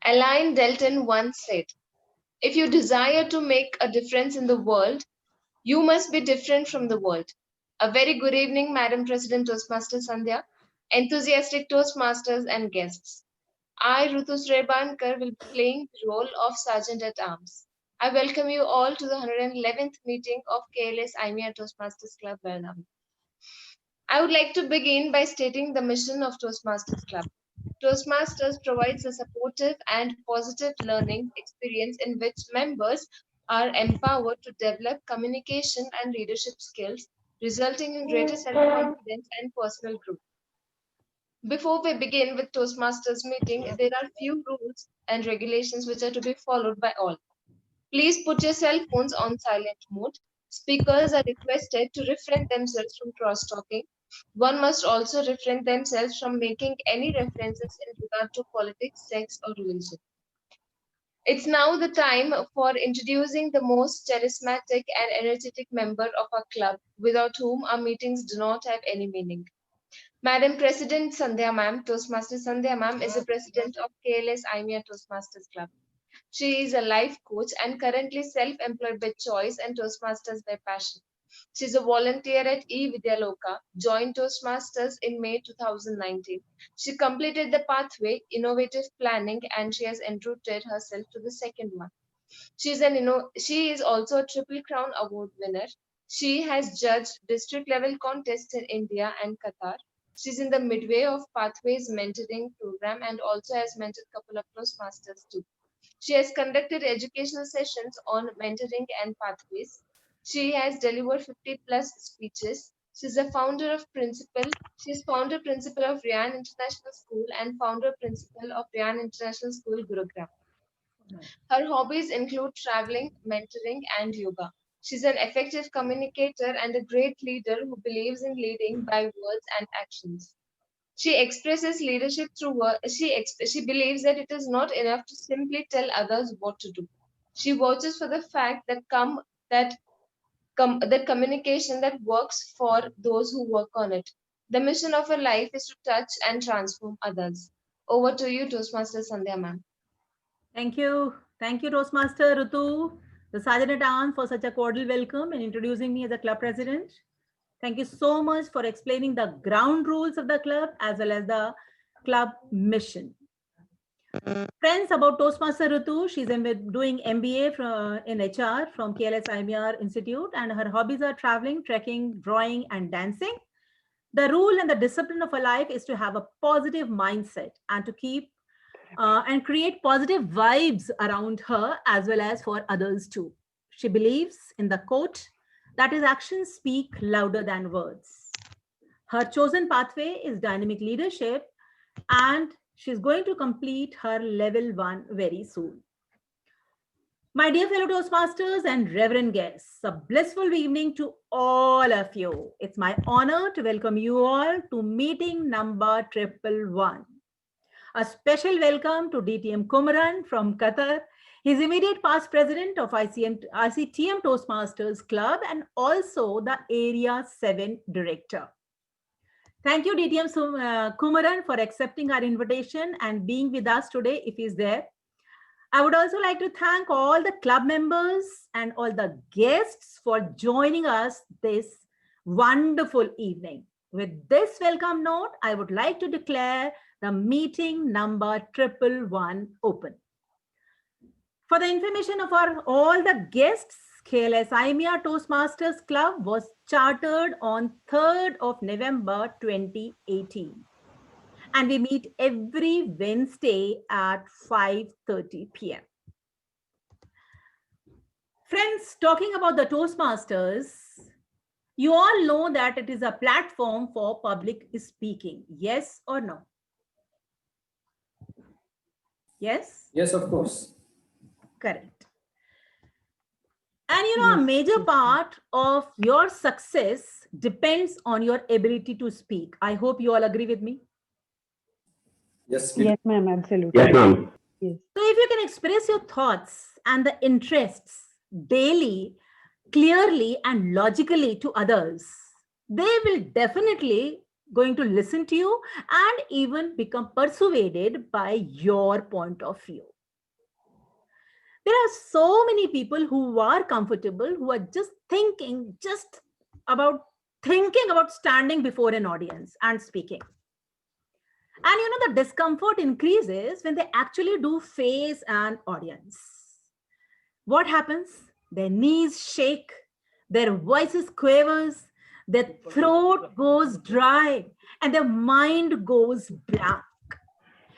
Alain Delton once said, "If you desire to make a difference in the world, you must be different from the world." A very good evening, Madam President Toastmaster Sandhya, enthusiastic Toastmasters and guests. I, Rutu Srebankar, will be playing the role of Sergeant at Arms. I welcome you all to the 111th meeting of KLS IMEA Toastmasters Club, Varnam. I would like to begin by stating the mission of Toastmasters Club. Toastmasters provides a supportive and positive learning experience in which members are empowered to develop communication and leadership skills, resulting in greater self-confidence and personal growth. Before we begin with Toastmasters meeting, there are few rules and regulations which are to be followed by all. Please put your cell phones on silent mode. Speakers are requested to refrain themselves from cross-talking. One must also refrain themselves from making any references in regard to politics, sex, or religion. It's now the time for introducing the most charismatic and energetic member of our club, without whom our meetings do not have any meaning. Madam President Sandhya Ma'am, Toastmaster Sandhya Ma'am, is the president of KLS IMEA Toastmasters Club. She is a life coach and currently self-employed by choice and Toastmasters by passion. She is a volunteer at eVidyaloka, joined Toastmasters in May 2019. She completed the pathway, innovative planning, and she has enrooted herself to the second one. She is also a Triple Crown Award winner. She has judged district level contests in India and Qatar. She's in the midway of Pathways mentoring program and also has mentored a couple of Toastmasters too. She has conducted educational sessions on mentoring and pathways. She has delivered 50 plus speeches. She's a founder of principal. She's founder principal of Ryan International School and founder principal of Ryan International School, Gurugram. Her hobbies include traveling, mentoring, and yoga. She's an effective communicator and a great leader who believes in leading by words and actions. She expresses leadership through work. She believes that it is not enough to simply tell others what to do. She vouches for the fact that communication that works for those who work on it. The mission of her life is to touch and transform others. Over to you, Toastmaster Sandhya ma'am. Thank you. Thank you, Toastmaster Rutu, the Sergeant at Arms, for such a cordial welcome and introducing me as a club president. Thank you so much for explaining the ground rules of the club as well as the club mission. Friends, about Toastmaster Rutu, she's doing MBA in HR from KLS IMR Institute, and her hobbies are traveling, trekking, drawing, and dancing. The rule and the discipline of her life is to have a positive mindset and to keep and create positive vibes around her as well as for others too. She believes in the quote that his actions speak louder than words. Her chosen pathway is dynamic leadership, and she's going to complete her level 1 very soon. My dear fellow Toastmasters and reverend guests, a blissful evening to all of you. It's my honor to welcome you all to meeting number 111. A special welcome to DTM Kumaran from Qatar. He's immediate past president of ICTM Toastmasters Club and also the Area 7 director. Thank you, DTM Kumaran, for accepting our invitation and being with us today if he's there. I would also like to thank all the club members and all the guests for joining us this wonderful evening. With this welcome note, I would like to declare the meeting number 111 open. For the information of all the guests, KLS IMEA Toastmasters Club was chartered on 3rd of November 2018. And we meet every Wednesday at 5:30 p.m. Friends, talking about the Toastmasters, you all know that it is a platform for public speaking. Yes or no? Yes? Yes, of course. Correct. And you know, a major part of your success depends on your ability to speak. I hope you all agree with me. Yes, Yes, ma'am, absolutely. Yes, ma'am. Yes. So if you can express your thoughts and the interests daily, clearly and logically to others, they will definitely going to listen to you and even become persuaded by your point of view. There are so many people who are comfortable, who are just thinking about standing before an audience and speaking. And the discomfort increases when they actually do face an audience. What happens? Their knees shake, their voices quavers, their throat goes dry, and their mind goes blank.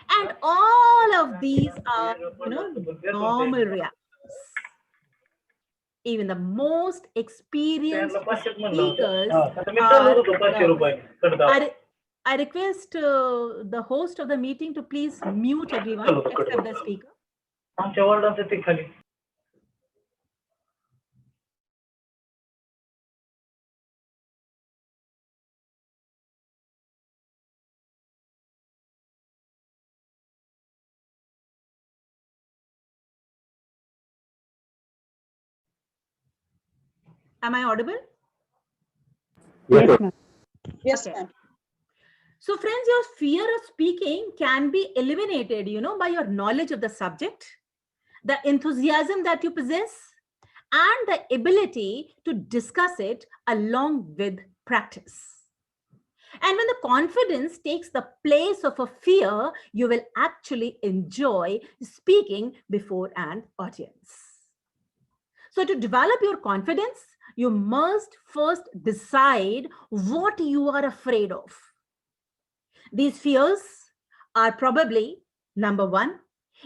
And all of these are, normal reactions. Even the most experienced speakers I request the host of the meeting to please mute everyone except the speaker. Am I audible? Yes, ma'am. Yes, Okay. ma'am. So friends, your fear of speaking can be eliminated, by your knowledge of the subject, the enthusiasm that you possess, and the ability to discuss it along with practice. And when the confidence takes the place of a fear, you will actually enjoy speaking before an audience. So to develop your confidence, you must first decide what you are afraid of. These fears are probably, number one,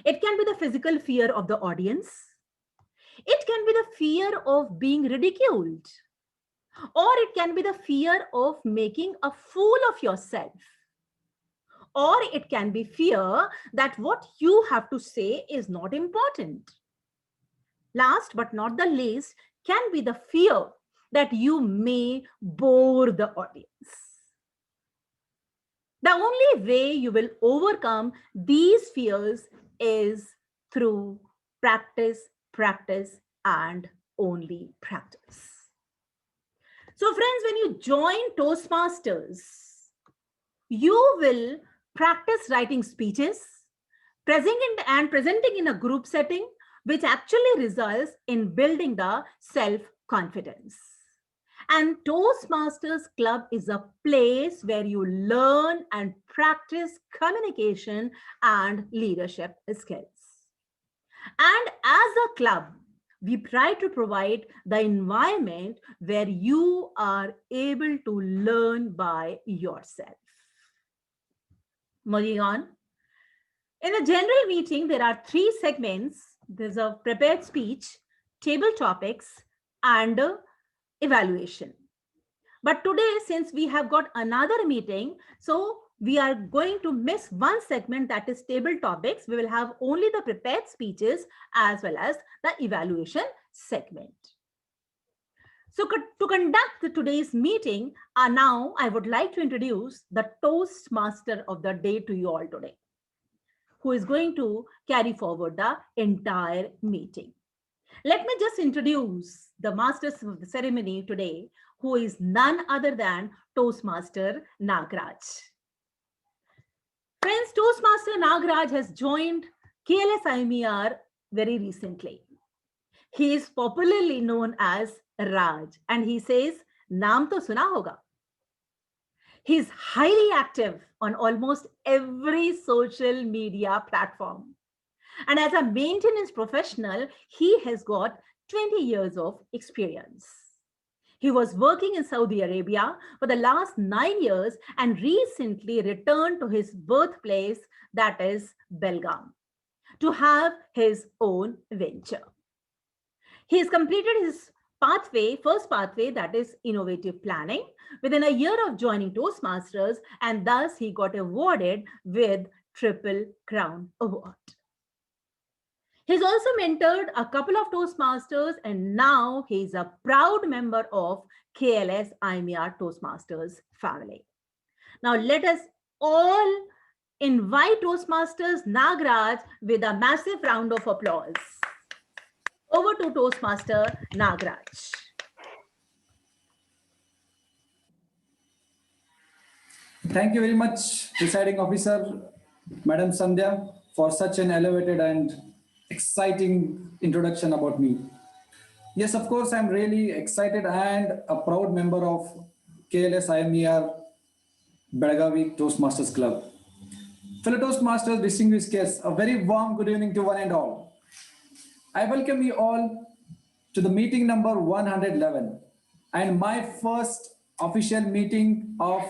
it can be the physical fear of the audience. It can be the fear of being ridiculed. Or it can be the fear of making a fool of yourself. Or it can be fear that what you have to say is not important. Last but not the least can be the fear that you may bore the audience. The only way you will overcome these fears is through practice, practice, and only practice. So friends, when you join Toastmasters, you will practice writing speeches, presenting in a group setting, which actually results in building the self-confidence. And Toastmasters Club is a place where you learn and practice communication and leadership skills. And as a club, we try to provide the environment where you are able to learn by yourself. Moving on. In a general meeting, there are 3 segments. There's a prepared speech, table topics, and evaluation. But today, since we have got another meeting, so we are going to miss one segment, that is table topics. We will have only the prepared speeches as well as the evaluation segment. So to conduct today's meeting, now I would like to introduce the Toastmaster of the day to you all today, who is going to carry forward the entire meeting. Let me just introduce the masters of the ceremony today, who is none other than Toastmaster Nagraj. Friends, Toastmaster Nagraj has joined KLS IMER very recently. He is popularly known as Raj, and he says, "Naam to suna hoga." He is highly active on almost every social media platform. And as a maintenance professional, he has got 20 years of experience. He was working in Saudi Arabia for the last 9 years and recently returned to his birthplace, that is Belgaum, to have his own venture. He has completed his first pathway, that is innovative planning, within a year of joining Toastmasters, and thus he got awarded with Triple Crown Award. He's also mentored a couple of Toastmasters, and now he's a proud member of KLS IMER Toastmasters family. Now let us all invite Toastmasters Nagraj with a massive round of applause. Over to Toastmaster Nagraj. Thank you very much, Presiding Officer, Madam Sandhya, for such an elevated and exciting introduction about me. Yes, of course, I'm really excited and a proud member of KLS IMER Belagavi Toastmasters Club. Fellow Toastmasters, distinguished guests, a very warm good evening to one and all. I welcome you all to the meeting number 111 and my first official meeting of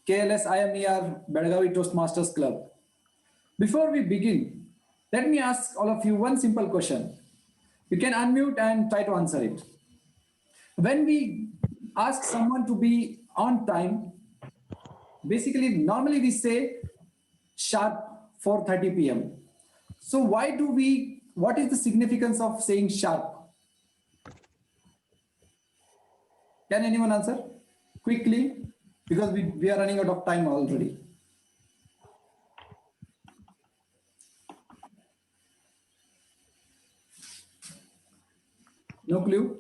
KLS IMER Belagavi Toastmasters Club. Before we begin, let me ask all of you one simple question. You can unmute and try to answer it. When we ask someone to be on time, basically, normally we say sharp 4:30 p.m. So what is the significance of saying sharp? Can anyone answer? Quickly, because we are running out of time already. No clue?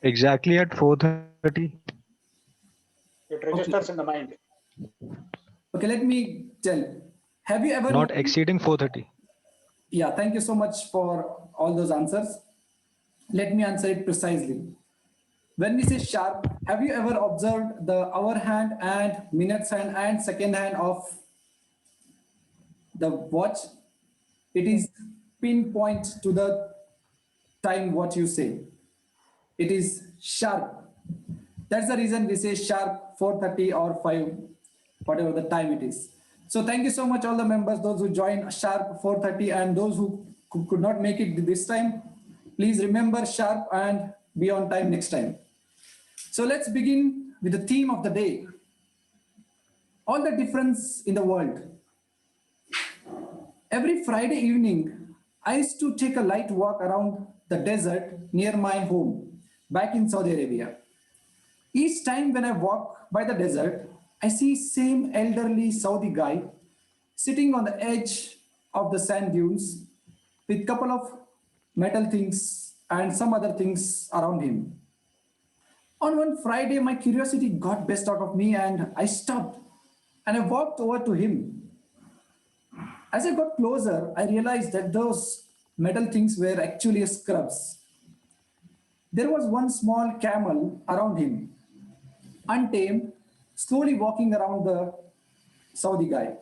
Exactly at 4:30. It registers in the mind. Okay, let me tell. Have you ever... Not exceeding 4:30. Yeah, thank you so much for all those answers. Let me answer it precisely. When we say sharp, have you ever observed the hour hand and minutes hand and second hand of the watch? It is pinpoint to the time what you say. It is sharp. That's the reason we say sharp 4:30 or 5, whatever the time it is. So thank you so much all the members, those who joined sharp 4:30 and those who could not make it this time. Please remember sharp and be on time next time. So let's begin with the theme of the day. All the difference in the world. Every Friday evening, I used to take a light walk around the desert near my home back in Saudi Arabia. Each time when I walk by the desert, I see same elderly Saudi guy sitting on the edge of the sand dunes with couple of metal things and some other things around him. On one Friday, my curiosity got best out of me and I stopped and I walked over to him. As I got closer, I realized that those metal things were actually scrubs. There was one small camel around him, untamed, slowly walking around the Saudi guy.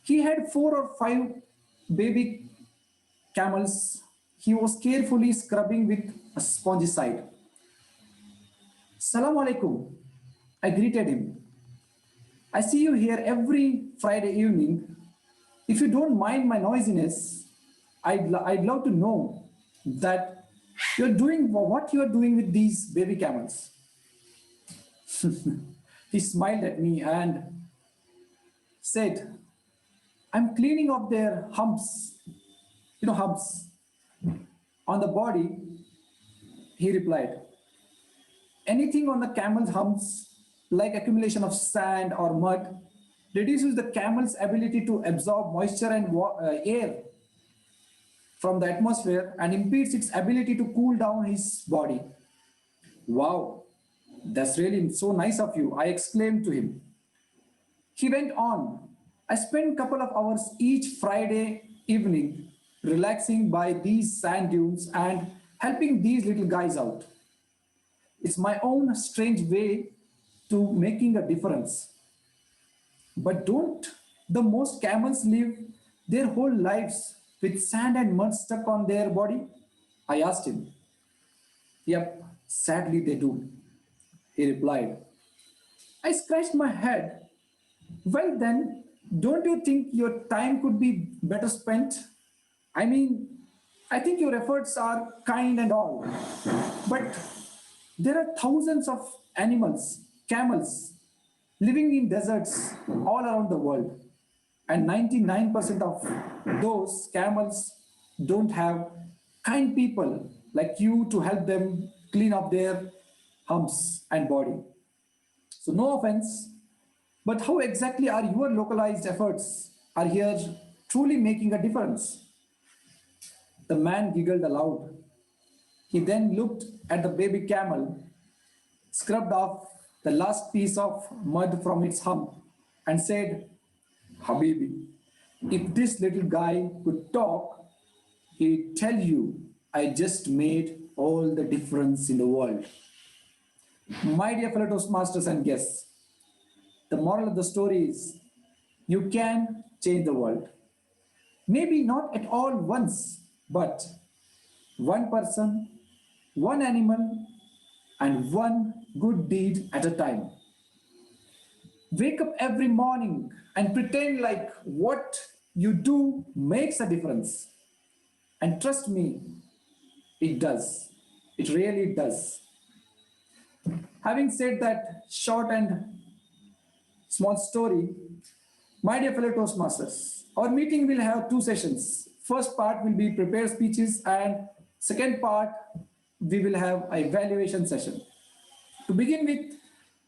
He had 4 or 5 baby camels. He was carefully scrubbing with a spongicide. Salam alaikum. I greeted him. I see you here every Friday evening. If you don't mind my noisiness, I'd love to know that you're doing what you're doing with these baby camels. He smiled at me and said, I'm cleaning up their humps. You know, humps on the body. He replied, anything on the camel's humps, like accumulation of sand or mud, reduces the camel's ability to absorb moisture and air from the atmosphere and impedes its ability to cool down his body. Wow, that's really so nice of you, I exclaimed to him. He went on. I spent a couple of hours each Friday evening relaxing by these sand dunes and helping these little guys out. It's my own strange way to making a difference. But don't the most camels live their whole lives with sand and mud stuck on their body? I asked him. Yep, sadly they do, he replied. I scratched my head. Well then, don't you think your time could be better spent? I mean, I think your efforts are kind and all, but there are thousands of animals, camels, living in deserts all around the world. And 99% of those camels don't have kind people like you to help them clean up their humps and body. So no offense, but how exactly are your localized efforts are here truly making a difference? The man giggled aloud. He then looked at the baby camel, scrubbed off the last piece of mud from its hump and said, Habibi, if this little guy could talk, he'd tell you, I just made all the difference in the world. My dear fellow Toastmasters and guests, the moral of the story is you can change the world. Maybe not at all once, but one person, one animal, and one good deed at a time. Wake up every morning and pretend like what you do makes a difference. And trust me, it does. It really does. Having said that short and small story, my dear fellow Toastmasters, our meeting will have two sessions. First part will be prepared speeches, and second part, we will have a evaluation session. To begin with,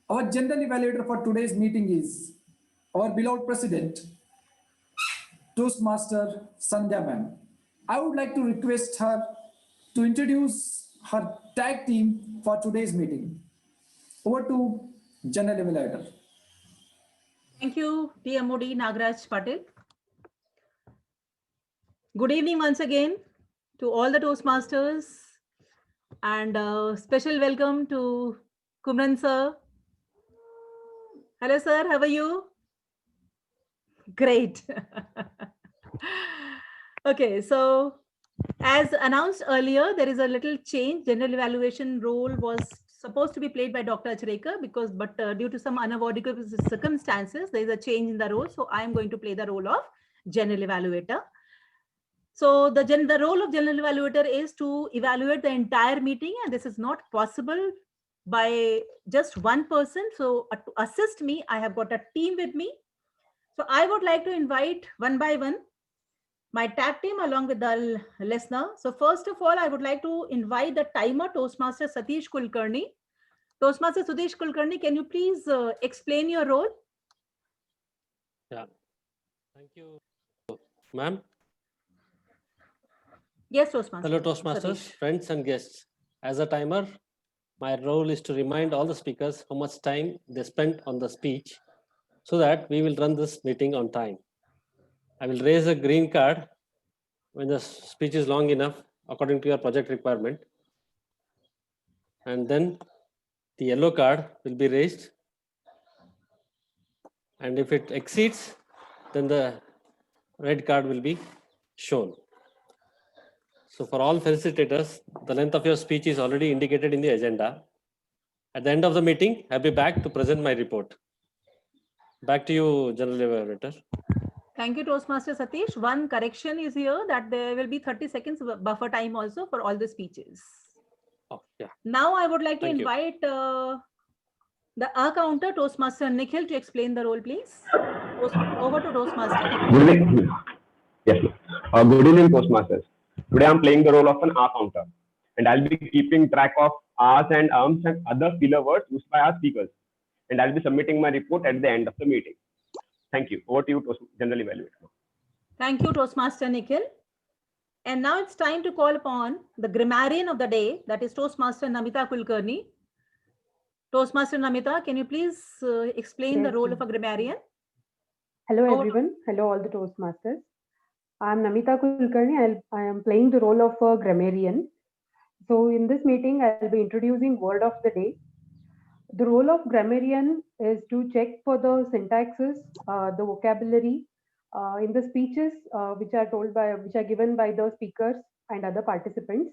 our general evaluator for today's meeting is our beloved president, Toastmaster Sandhya ma'am. I would like to request her to introduce her tag team for today's meeting. Over to general evaluator. Thank you, TMOD Nagraj Patil. Good evening once again to all the Toastmasters, and special welcome to Kumran sir. Hello sir, how are you? Great. Okay, so as announced earlier, there is a little change. General evaluation role was supposed to be played by Dr. Achrekar but due to some unavoidable circumstances, there is a change in the role. So I am going to play the role of general evaluator. So the role of general evaluator is to evaluate the entire meeting, and this is not possible by just one person. So to assist me, I have got a team with me. So I would like to invite one by one my tag team along with the listener. So first of all, I would like to invite the timer, Toastmaster Satish Kulkarni. Toastmaster Satish Kulkarni, can you please explain your role? Yeah, thank you, ma'am. Yes, Toastmaster. Hello, Toastmasters, Satish. friends and guests. As a timer, my role is to remind all the speakers how much time they spent on the speech so that we will run this meeting on time. I will raise a green card when the speech is long enough according to your project requirement. And then the yellow card will be raised. And if it exceeds, then the red card will be shown. So for all facilitators, the length of your speech is already indicated in the agenda. At the end of the meeting, I'll be back to present my report. Back to you, General Evaluator. Thank you, Toastmaster Satish. One correction is here that there will be 30 seconds buffer time also for all the speeches. Oh, yeah. Now I would like to Thank you. invite the accounter, Toastmaster Nikhil, to explain the role, please. Over to Toastmaster Nikhil. Good evening. Yes. Good evening, Toastmasters. Today I'm playing the role of an R counter, and I'll be keeping track of R's and Ums and other filler words used by our speakers. And I'll be submitting my report at the end of the meeting. Thank you. Over to you, General Evaluator. Thank you, Toastmaster Nikhil. And now it's time to call upon the grammarian of the day, that is Toastmaster Namita Kulkarni. Toastmaster Namita, can you please explain the role of a grammarian? Hello, everyone. Hello, all the Toastmasters. I'm Namita Kulkarni. I am playing the role of a grammarian. So in this meeting, I'll be introducing word of the day. The role of grammarian is to check for the syntaxes, the vocabulary in the speeches which are given by the speakers and other participants.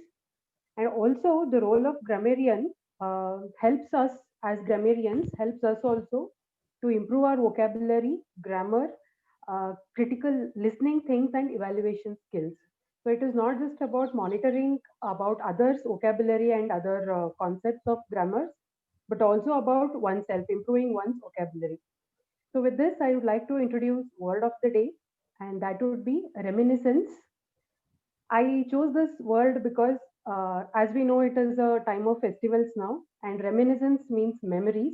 And also the role of grammarian helps us as grammarians, helps us also to improve our vocabulary, grammar, critical listening things and evaluation skills. So it is not just about monitoring about others' vocabulary and other concepts of grammar, but also about oneself, improving one's vocabulary. So with this, I would like to introduce word of the day, and that would be reminiscence. I chose this word because as we know, it is a time of festivals now, and reminiscence means memories,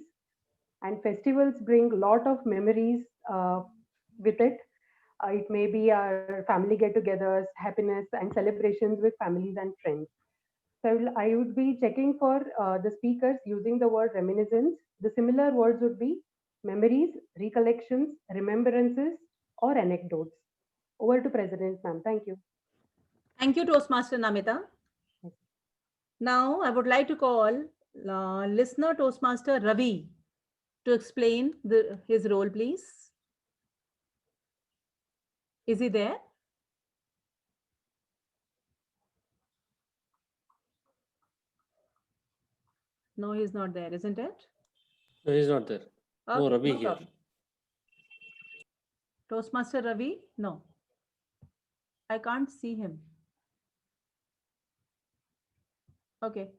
and festivals bring a lot of memories with it. It may be our family get-togethers, happiness and celebrations with families and friends. So I would be checking for the speakers using the word reminiscence. The similar words would be memories, recollections, remembrances, or anecdotes. Over to President, ma'am. Thank you. Thank you, Toastmaster Namita. Now, I would like to call listener Toastmaster Ravi to explain his role, please. Is he there? No, he's not there, isn't it? No, he's not there. No Okay, Ravi no here. problem. Toastmaster Ravi? No. I can't see him. Okay.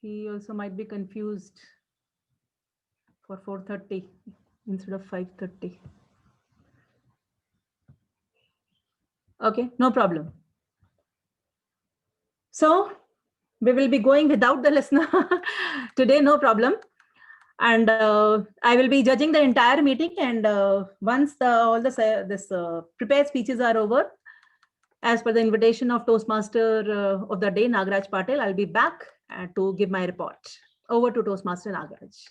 He also might be confused for 4:30 instead of 5:30. Okay, no problem. So we will be going without the listener today, no problem. And I will be judging the entire meeting. And once all this prepared speeches are over, as per the invitation of Toastmaster of the day, Nagaraj Patel, I'll be back to give my report. Over to Toastmaster Nagaraj.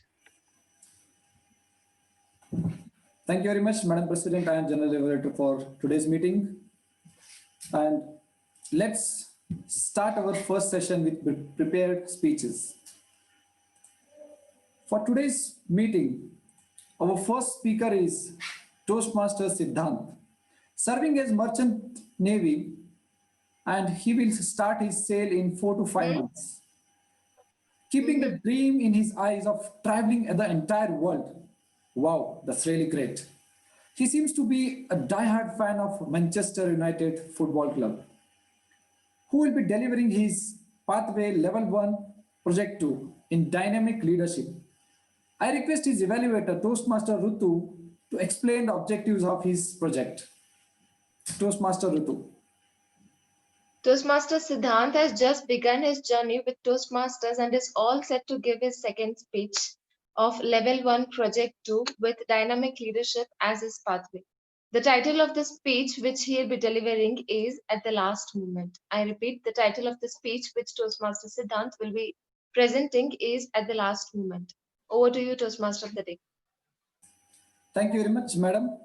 Thank you very much, Madam President. I am General Regulator for today's meeting. And let's start our first session with prepared speeches. For today's meeting, our first speaker is Toastmaster Siddhant, serving as Merchant Navy, and he will start his sail in 4 to 5 months. Keeping the dream in his eyes of traveling the entire world. Wow, that's really great. He seems to be a die-hard fan of Manchester United Football Club, who will be delivering his Pathway Level 1 Project 2 in dynamic leadership. I request his evaluator, Toastmaster Rutu, to explain the objectives of his project. Toastmaster Rutu. Toastmaster Siddhant has just begun his journey with Toastmasters and is all set to give his second speech of Level 1 Project 2 with dynamic leadership as his pathway. The title of the speech which he'll be delivering is At the Last Moment. I repeat, the title of the speech which Toastmaster Siddhant will be presenting is At the Last Moment. Over to you, Toastmaster of the day. Thank you very much, madam.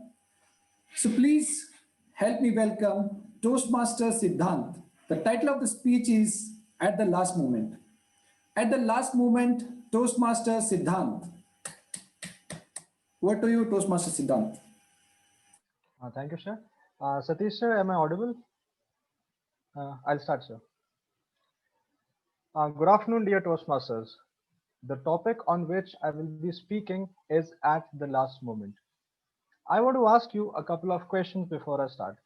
So please help me welcome Toastmaster Siddhant. The title of the speech is At the Last Moment. At the last moment, Toastmaster Siddhant. Over to you, Toastmaster Siddhant. Thank you, sir. Satish, sir, am I audible? I'll start, sir. Good afternoon, dear Toastmasters. The topic on which I will be speaking is at the last moment. I want to ask you a couple of questions before I start.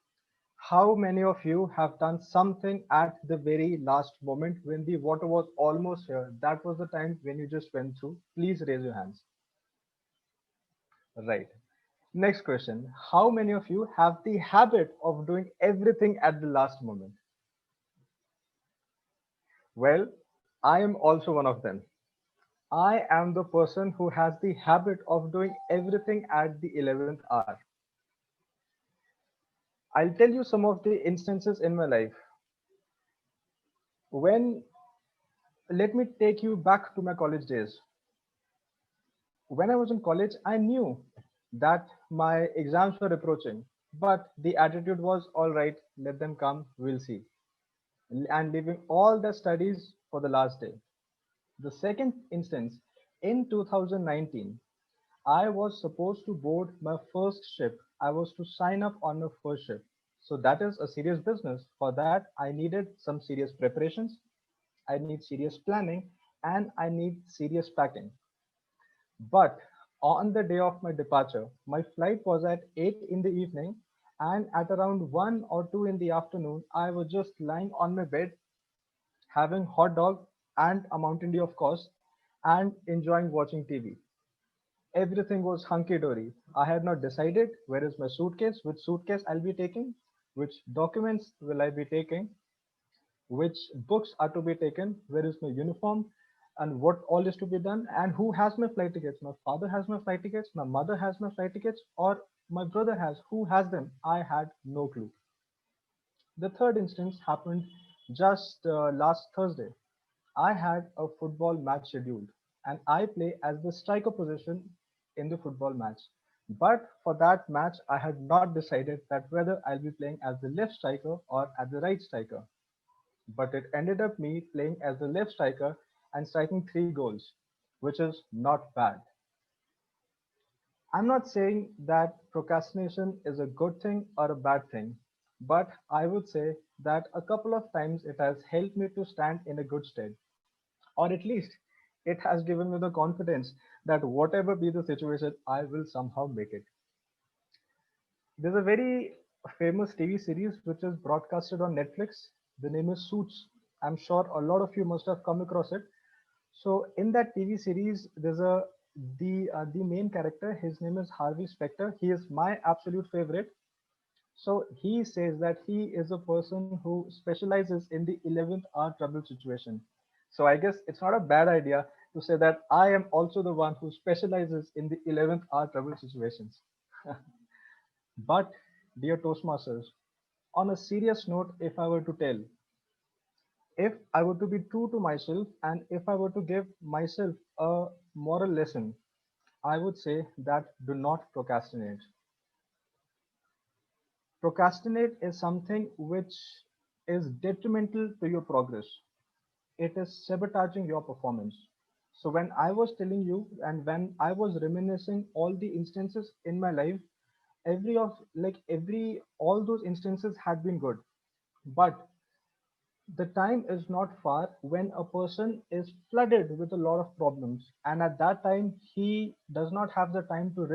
How many of you have done something at the very last moment when the water was almost here? That was the time when you just went through. Please raise your hands. Right. Next question. How many of you have the habit of doing everything at the last moment? Well, I am also one of them. I am the person who has the habit of doing everything at the 11th hour. I'll tell you some of the instances in my life. Let me take you back to my college days. When I was in college, I knew that my exams were approaching, but the attitude was all right, let them come, we'll see. And leaving all the studies for the last day. The second instance, in 2019, I was supposed to board my first ship. I was to sign up on my first ship. So that is a serious business. For that, I needed some serious preparations. I need serious planning and I need serious packing. But on the day of my departure, my flight was at 8 in the evening, and at around 1 or 2 in the afternoon, I was just lying on my bed, having hot dog and a Mountain Dew, of course, and enjoying watching TV. Everything was hunky-dory. I had not decided where is my suitcase, which suitcase I'll be taking, which documents will I be taking, which books are to be taken, where is my uniform, and what all is to be done, and who has my flight tickets. My father has my flight tickets, my mother has my flight tickets, or my brother has. Who has them? I had no clue. The third instance happened just last Thursday. I had a football match scheduled, and I play as the striker position in the football match. But for that match, I had not decided that whether I'll be playing as the left striker or as the right striker. But it ended up me playing as the left striker and striking 3 goals, which is not bad. I'm not saying that procrastination is a good thing or a bad thing, but I would say that a couple of times it has helped me to stand in a good stead, or at least it has given me the confidence that whatever be the situation, I will somehow make it. There's a very famous TV series which is broadcasted on Netflix. The name is Suits. I'm sure a lot of you must have come across it. So in that TV series, there's the main character. His name is Harvey Specter. He is my absolute favorite. So he says that he is a person who specializes in the 11th hour trouble situation. So I guess it's not a bad idea to say that I am also the one who specializes in the 11th hour trouble situations. But dear Toastmasters, on a serious note, if I were to tell, if I were to be true to myself and if I were to give myself a moral lesson, I would say that do not procrastinate. Procrastinate is something which is detrimental to your progress. It is sabotaging your performance. So when I was telling you and when I was reminiscing all the instances in my life, every all those instances had been good. But the time is not far when a person is flooded with a lot of problems, and at that time he does not have the time to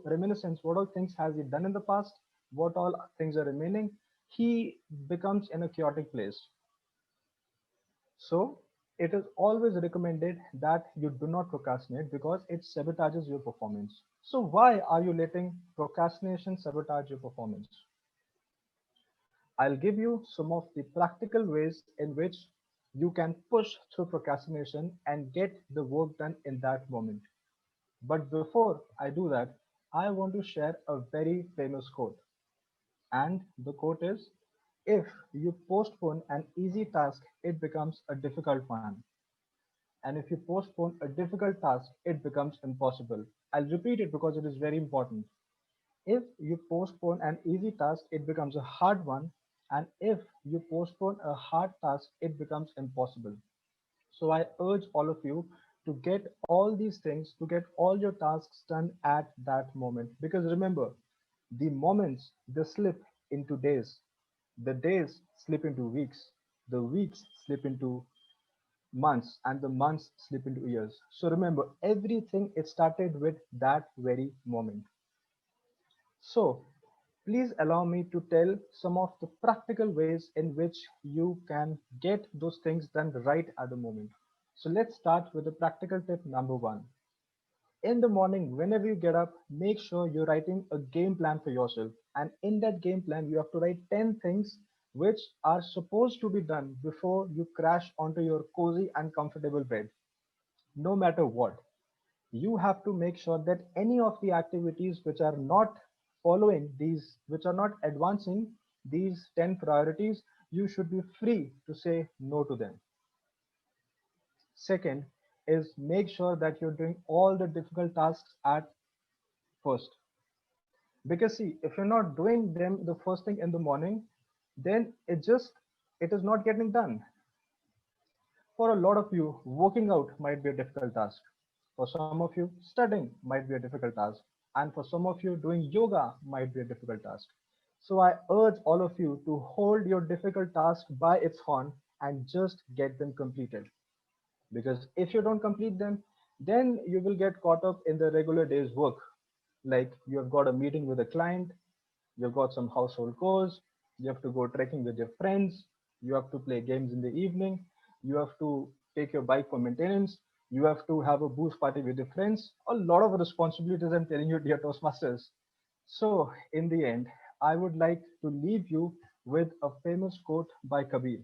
reminiscence what all things has he done in the past, what all things are remaining. He becomes in a chaotic place. So it is always recommended that you do not procrastinate because it sabotages your performance. So why are you letting procrastination sabotage your performance? I'll give you some of the practical ways in which you can push through procrastination and get the work done in that moment. But before I do that, I want to share a very famous quote. And the quote is, if you postpone an easy task, it becomes a difficult one. And if you postpone a difficult task, it becomes impossible. I'll repeat it because it is very important. If you postpone an easy task, it becomes a hard one. And if you postpone a hard task, it becomes impossible. So I urge all of you to get all these things, to get all your tasks done at that moment. Because remember, the moments they slip into days, the days slip into weeks, the weeks slip into months, and the months slip into years. So remember, everything it started with that very moment. So please allow me to tell some of the practical ways in which you can get those things done right at the moment. So let's start with the practical tip number 1. In the morning, whenever you get up, make sure you're writing a game plan for yourself. And in that game plan, you have to write 10 things which are supposed to be done before you crash onto your cozy and comfortable bed. No matter what, you have to make sure that any of the activities which are not following these, which are not advancing these 10 priorities, you should be free to say no to them. Second is make sure that you're doing all the difficult tasks at first. Because see, if you're not doing them the first thing in the morning, then it is not getting done. For a lot of you, working out might be a difficult task. For some of you, studying might be a difficult task. And for some of you, doing yoga might be a difficult task. So I urge all of you to hold your difficult task by its horn and just get them completed. Because if you don't complete them, then you will get caught up in the regular day's work. Like you've got a meeting with a client, you've got some household chores, you have to go trekking with your friends, you have to play games in the evening, you have to take your bike for maintenance, you have to have a booze party with your friends. A lot of responsibilities, I'm telling you, dear Toastmasters. So, in the end, I would like to leave you with a famous quote by Kabir.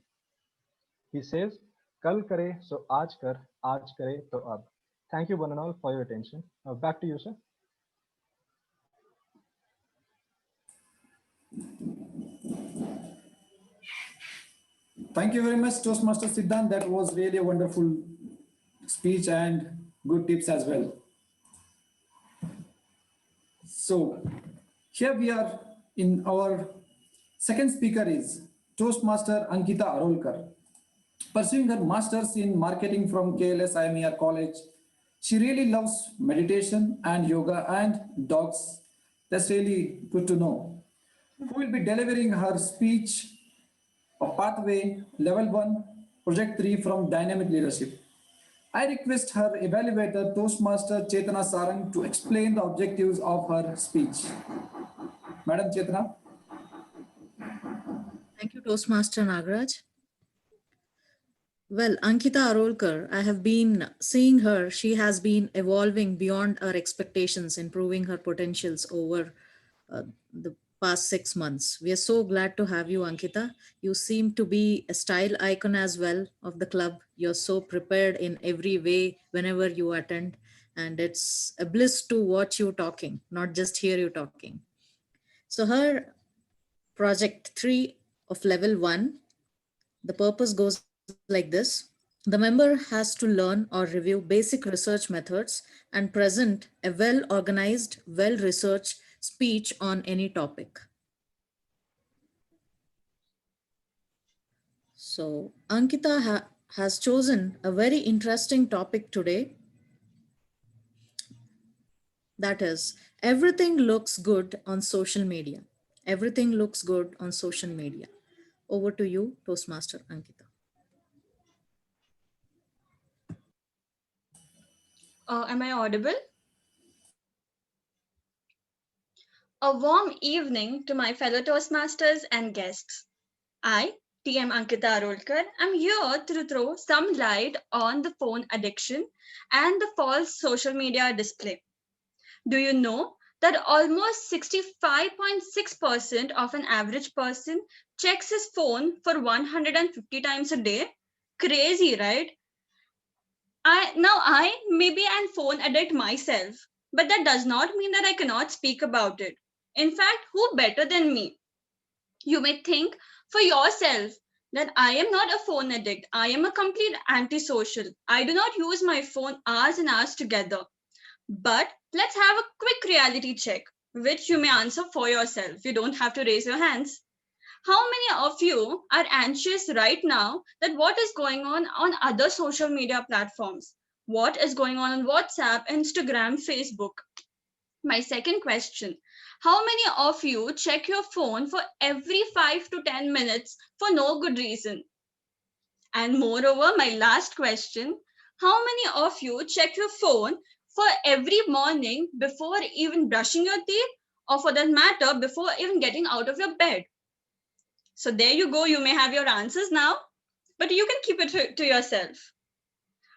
He says, Kal kare so aaj kare to ab. Thank you, one and all, for your attention. Now, back to you, sir. Thank you very much, Toastmaster Siddhant. That was really a wonderful speech and good tips as well. So here we are in our second speaker is Toastmaster Ankita Arolkar. Pursuing her master's in marketing from KLS IMER College, she really loves meditation and yoga and dogs. That's really good to know. Who will be delivering her speech, a pathway, level 1, project 3 from dynamic leadership. I request her evaluator, Toastmaster Chetana Sarang, to explain the objectives of her speech. Madam Chetana. Thank you, Toastmaster Nagaraj. Well, Ankita Arolkar, I have been seeing her. She has been evolving beyond our expectations, improving her potentials over the past 6 months. We are so glad to have you, Ankita. You seem to be a style icon as well of the club. You're so prepared in every way whenever you attend. And it's a bliss to watch you talking, not just hear you talking. So her project 3 of level 1, the purpose goes like this. The member has to learn or review basic research methods and present a well-organized, well-researched speech on any topic. So Ankita has chosen a very interesting topic today. That is, everything looks good on social media. Everything looks good on social media. Over to you, Toastmaster Ankita. Am I audible? A warm evening to my fellow Toastmasters and guests. I, TM Ankita Arolkar, am here to throw some light on the phone addiction and the false social media display. Do you know that almost 65.6% of an average person checks his phone for 150 times a day? Crazy, right? I maybe am phone addict myself, but that does not mean that I cannot speak about it. In fact, who better than me? You may think for yourself that I am not a phone addict. I am a complete antisocial. I do not use my phone hours and hours together. But let's have a quick reality check, which you may answer for yourself. You don't have to raise your hands. How many of you are anxious right now that what is going on other social media platforms? What is going on WhatsApp, Instagram, Facebook? My second question, how many of you check your phone for every 5 to 10 minutes for no good reason? And moreover, my last question, how many of you check your phone for every morning before even brushing your teeth, or for that matter, before even getting out of your bed? So there you go, you may have your answers now, but you can keep it to yourself.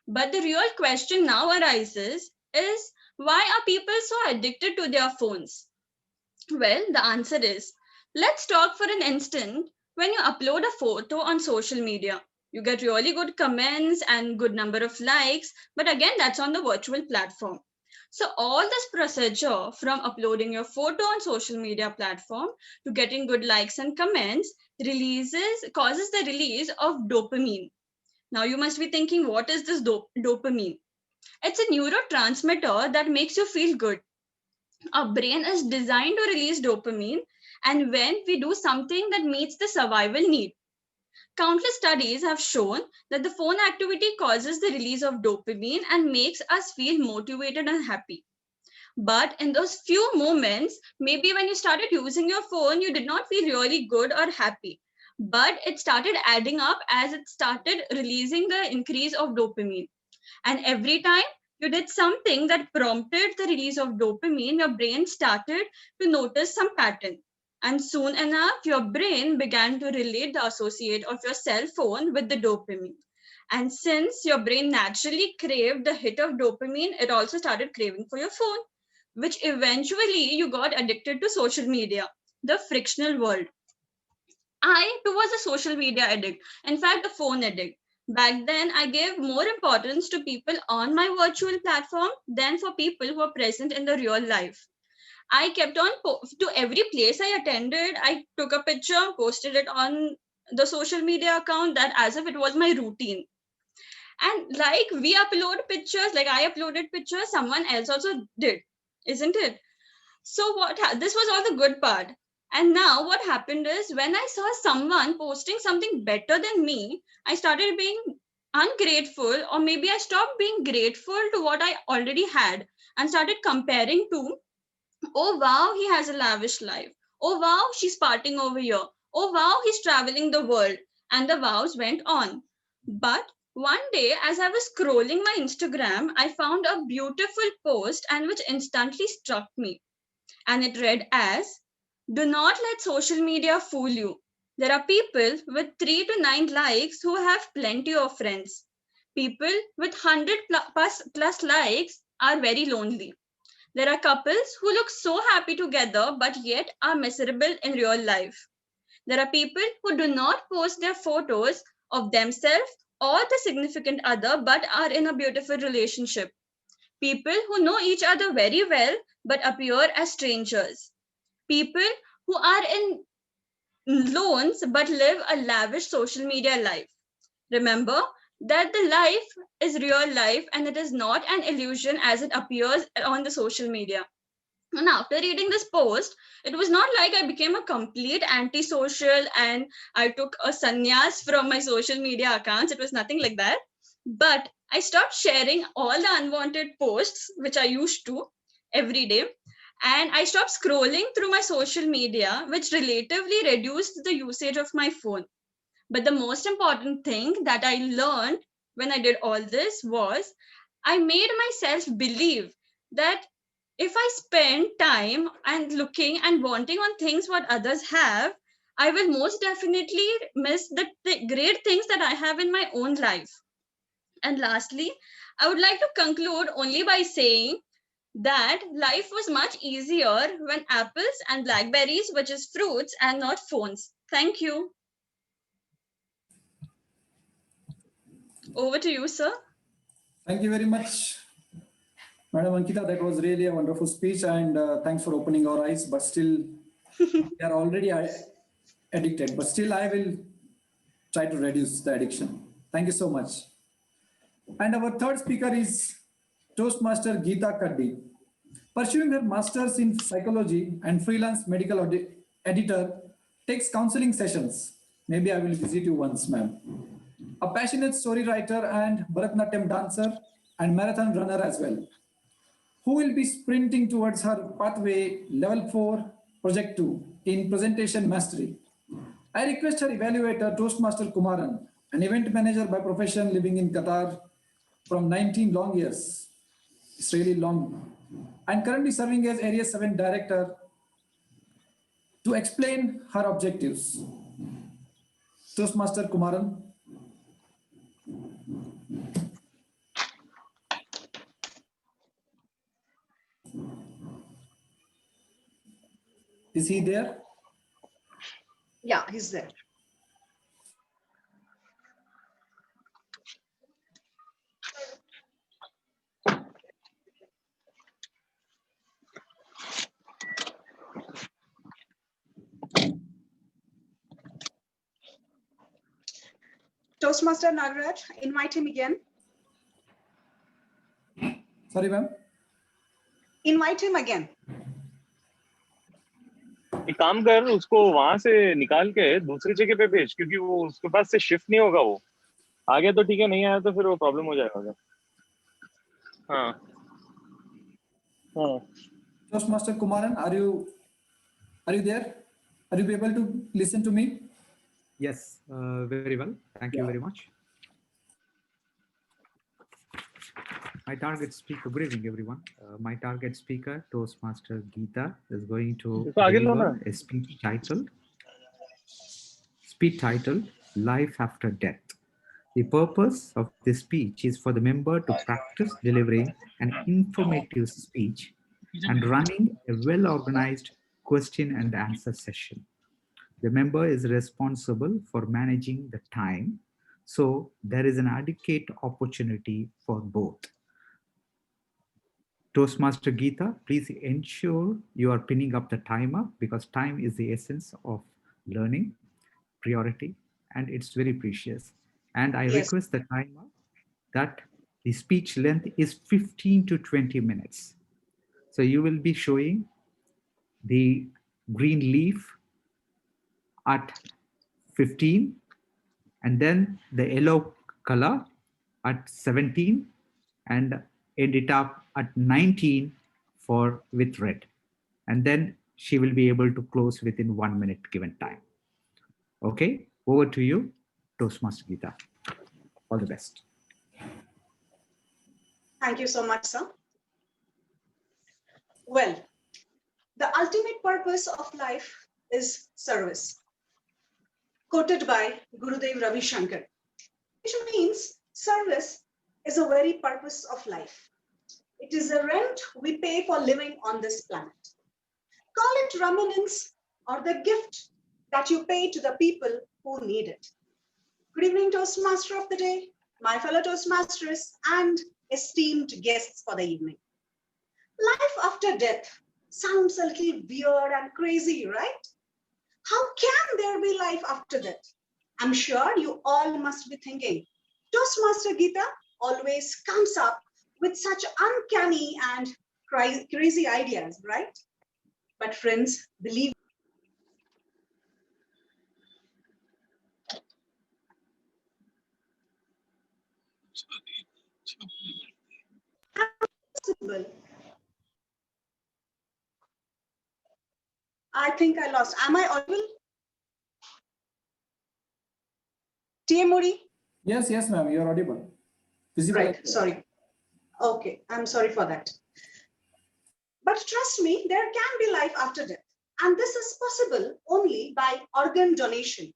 But the real question now arises is, why are people so addicted to their phones? Well, the answer is, let's talk for an instant. When you upload a photo on social media, you get really good comments and good number of likes, but again, that's on the virtual platform. So all this procedure from uploading your photo on social media platform to getting good likes and comments causes the release of dopamine. Now you must be thinking, what is this dopamine? It's a neurotransmitter that makes you feel good. Our brain is designed to release dopamine, and when we do something that meets the survival need. Countless studies have shown that the phone activity causes the release of dopamine and makes us feel motivated and happy. But in those few moments, maybe when you started using your phone, you did not feel really good or happy. But it started adding up as it started releasing the increase of dopamine. And every time you did something that prompted the release of dopamine, your brain started to notice some pattern. And soon enough, your brain began to relate the associate of your cell phone with the dopamine. And since your brain naturally craved the hit of dopamine, it also started craving for your phone, which eventually you got addicted to social media, the frictional world. I too was a social media addict, in fact, a phone addict. Back then, I gave more importance to people on my virtual platform than for people who are present in the real life. I kept on to every place I attended. I took a picture, posted it on the social media account, that as if it was my routine. And like we upload pictures, like I uploaded pictures, someone else also did, isn't it? So this was all the good part. And now what happened is, when I saw someone posting something better than me, I started being ungrateful, or maybe I stopped being grateful to what I already had and started comparing to, oh wow, he has a lavish life. Oh wow, she's partying over here. Oh wow, he's traveling the world. And the vows went on. But one day, as I was scrolling my Instagram, I found a beautiful post and which instantly struck me. And it read as, do not let social media fool you. There are people with 3 to 9 likes who have plenty of friends. People with 100 plus likes are very lonely. There are couples who look so happy together but yet are miserable in real life. There are people who do not post their photos of themselves or the significant other but are in a beautiful relationship. People who know each other very well but appear as strangers. People who are in loans but live a lavish social media life. Remember that the life is real life and it is not an illusion as it appears on the social media. And after reading this post, it was not like I became a complete antisocial and I took a sannyas from my social media accounts. It was nothing like that. But I stopped sharing all the unwanted posts, which I used to every day. And I stopped scrolling through my social media, which relatively reduced the usage of my phone. But the most important thing that I learned when I did all this was I made myself believe that if I spend time and looking and wanting on things what others have, I will most definitely miss the great things that I have in my own life. And lastly, I would like to conclude only by saying that life was much easier when apples and blackberries, which is fruits and not phones. Thank you. Over to you, sir. Thank you very much, Madam Ankita. That was really a wonderful speech, and thanks for opening our eyes. But still, we are already addicted. But still, I will try to reduce the addiction. Thank you so much. And our third speaker is Toastmaster Geeta Kaddi. Pursuing her master's in psychology and freelance medical editor, takes counseling sessions. Maybe I will visit you once, ma'am. A passionate story writer and Bharatanatyam dancer and marathon runner as well, who will be sprinting towards her pathway level 4, project 2 in presentation mastery. I request her evaluator, Toastmaster Kumaran, an event manager by profession living in Qatar from 19 long years. It's really long. And currently serving as Area 7 Director, to explain her objectives. Toastmaster Kumaran. Is he there? Yeah, he's there. Toastmaster Nagaraj, invite him again. Sorry, ma'am. Invite him again. एक काम कर, उसको वहां से निकाल के दूसरी जगह पे भेज, क्योंकि वो उसके पास से शिफ्ट नहीं होगा। वो आ गया तो ठीक है, नहीं आया तो फिर वो प्रॉब्लम हो जाएगा। हाँ हाँ। Toastmaster Kumaran, are you there? Are you able to listen to me? Yes, very well. Thank you very much. My target speaker, good evening everyone. My target speaker, Toastmaster Geeta, is going to deliver a speech titled Life After Death. The purpose of this speech is for the member to practice delivering an informative speech and running a well-organized question and answer session. The member is responsible for managing the time, so there is an adequate opportunity for both. Toastmaster Geeta, please ensure you are pinning up the timer, because time is the essence of learning, priority, and it's very precious. And I request the timer that the speech length is 15 to 20 minutes. So you will be showing the green leaf at 15, and then the yellow color at 17, and end it up at 19 for with red. And then she will be able to close within 1 minute given time. Okay, over to you, Toastmaster Geeta. All the best. Thank you so much, sir. Well, the ultimate purpose of life is service. Quoted by Gurudev Ravi Shankar, which means service is a very purpose of life. It is a rent we pay for living on this planet. Call it remittance or the gift that you pay to the people who need it. Good evening, Toastmaster of the day, my fellow Toastmasters, and esteemed guests for the evening. Life after death sounds a little weird and crazy, right? How can there be life after death? I'm sure you all must be thinking, Toastmaster Geeta always comes up with such uncanny and crazy ideas, right? But friends, believe possible. I think I lost. Am I audible? T.A. Mori? Yes, yes, ma'am, you're audible. Visible. Right, sorry. Okay, I'm sorry for that. But trust me, there can be life after death. And this is possible only by organ donation.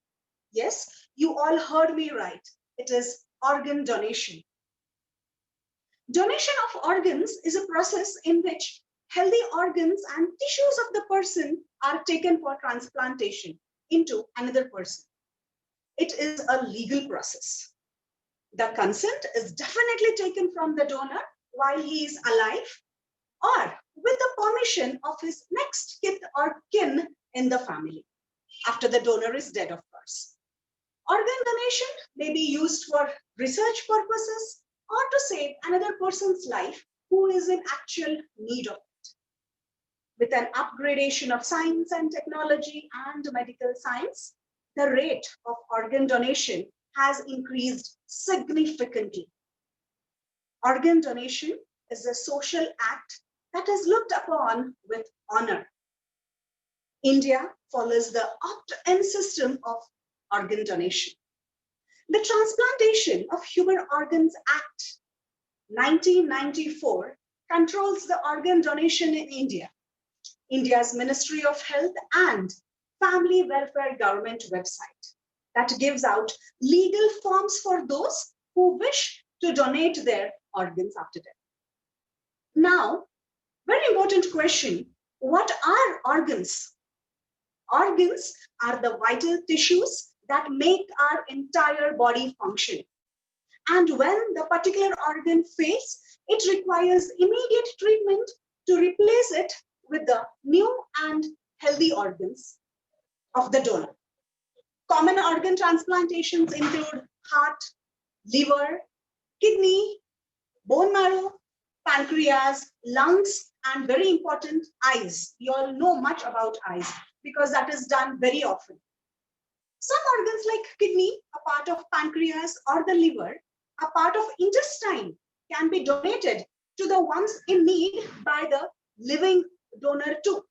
Yes, you all heard me right. It is organ donation. Donation of organs is a process in which healthy organs and tissues of the person are taken for transplantation into another person. It is a legal process. The consent is definitely taken from the donor while he is alive or with the permission of his next kith or kin in the family, after the donor is dead, of course. Organ donation may be used for research purposes or to save another person's life who is in actual need of it. With an upgradation of science and technology and medical science, the rate of organ donation has increased significantly. Organ donation is a social act that is looked upon with honor. India follows the opt-in system of organ donation. The Transplantation of Human Organs Act 1994 controls the organ donation in India. India's Ministry of Health and Family Welfare Government website that gives out legal forms for those who wish to donate their organs after death. Now, very important question, what are organs? Organs are the vital tissues that make our entire body function. And when the particular organ fails, it requires immediate treatment to replace it with the new and healthy organs of the donor. Common organ transplantations include heart, liver, kidney, bone marrow, pancreas, lungs, and very important, eyes. We all know much about eyes because that is done very often. Some organs like kidney, a part of pancreas, or the liver, a part of intestine, can be donated to the ones in need by the living donor too.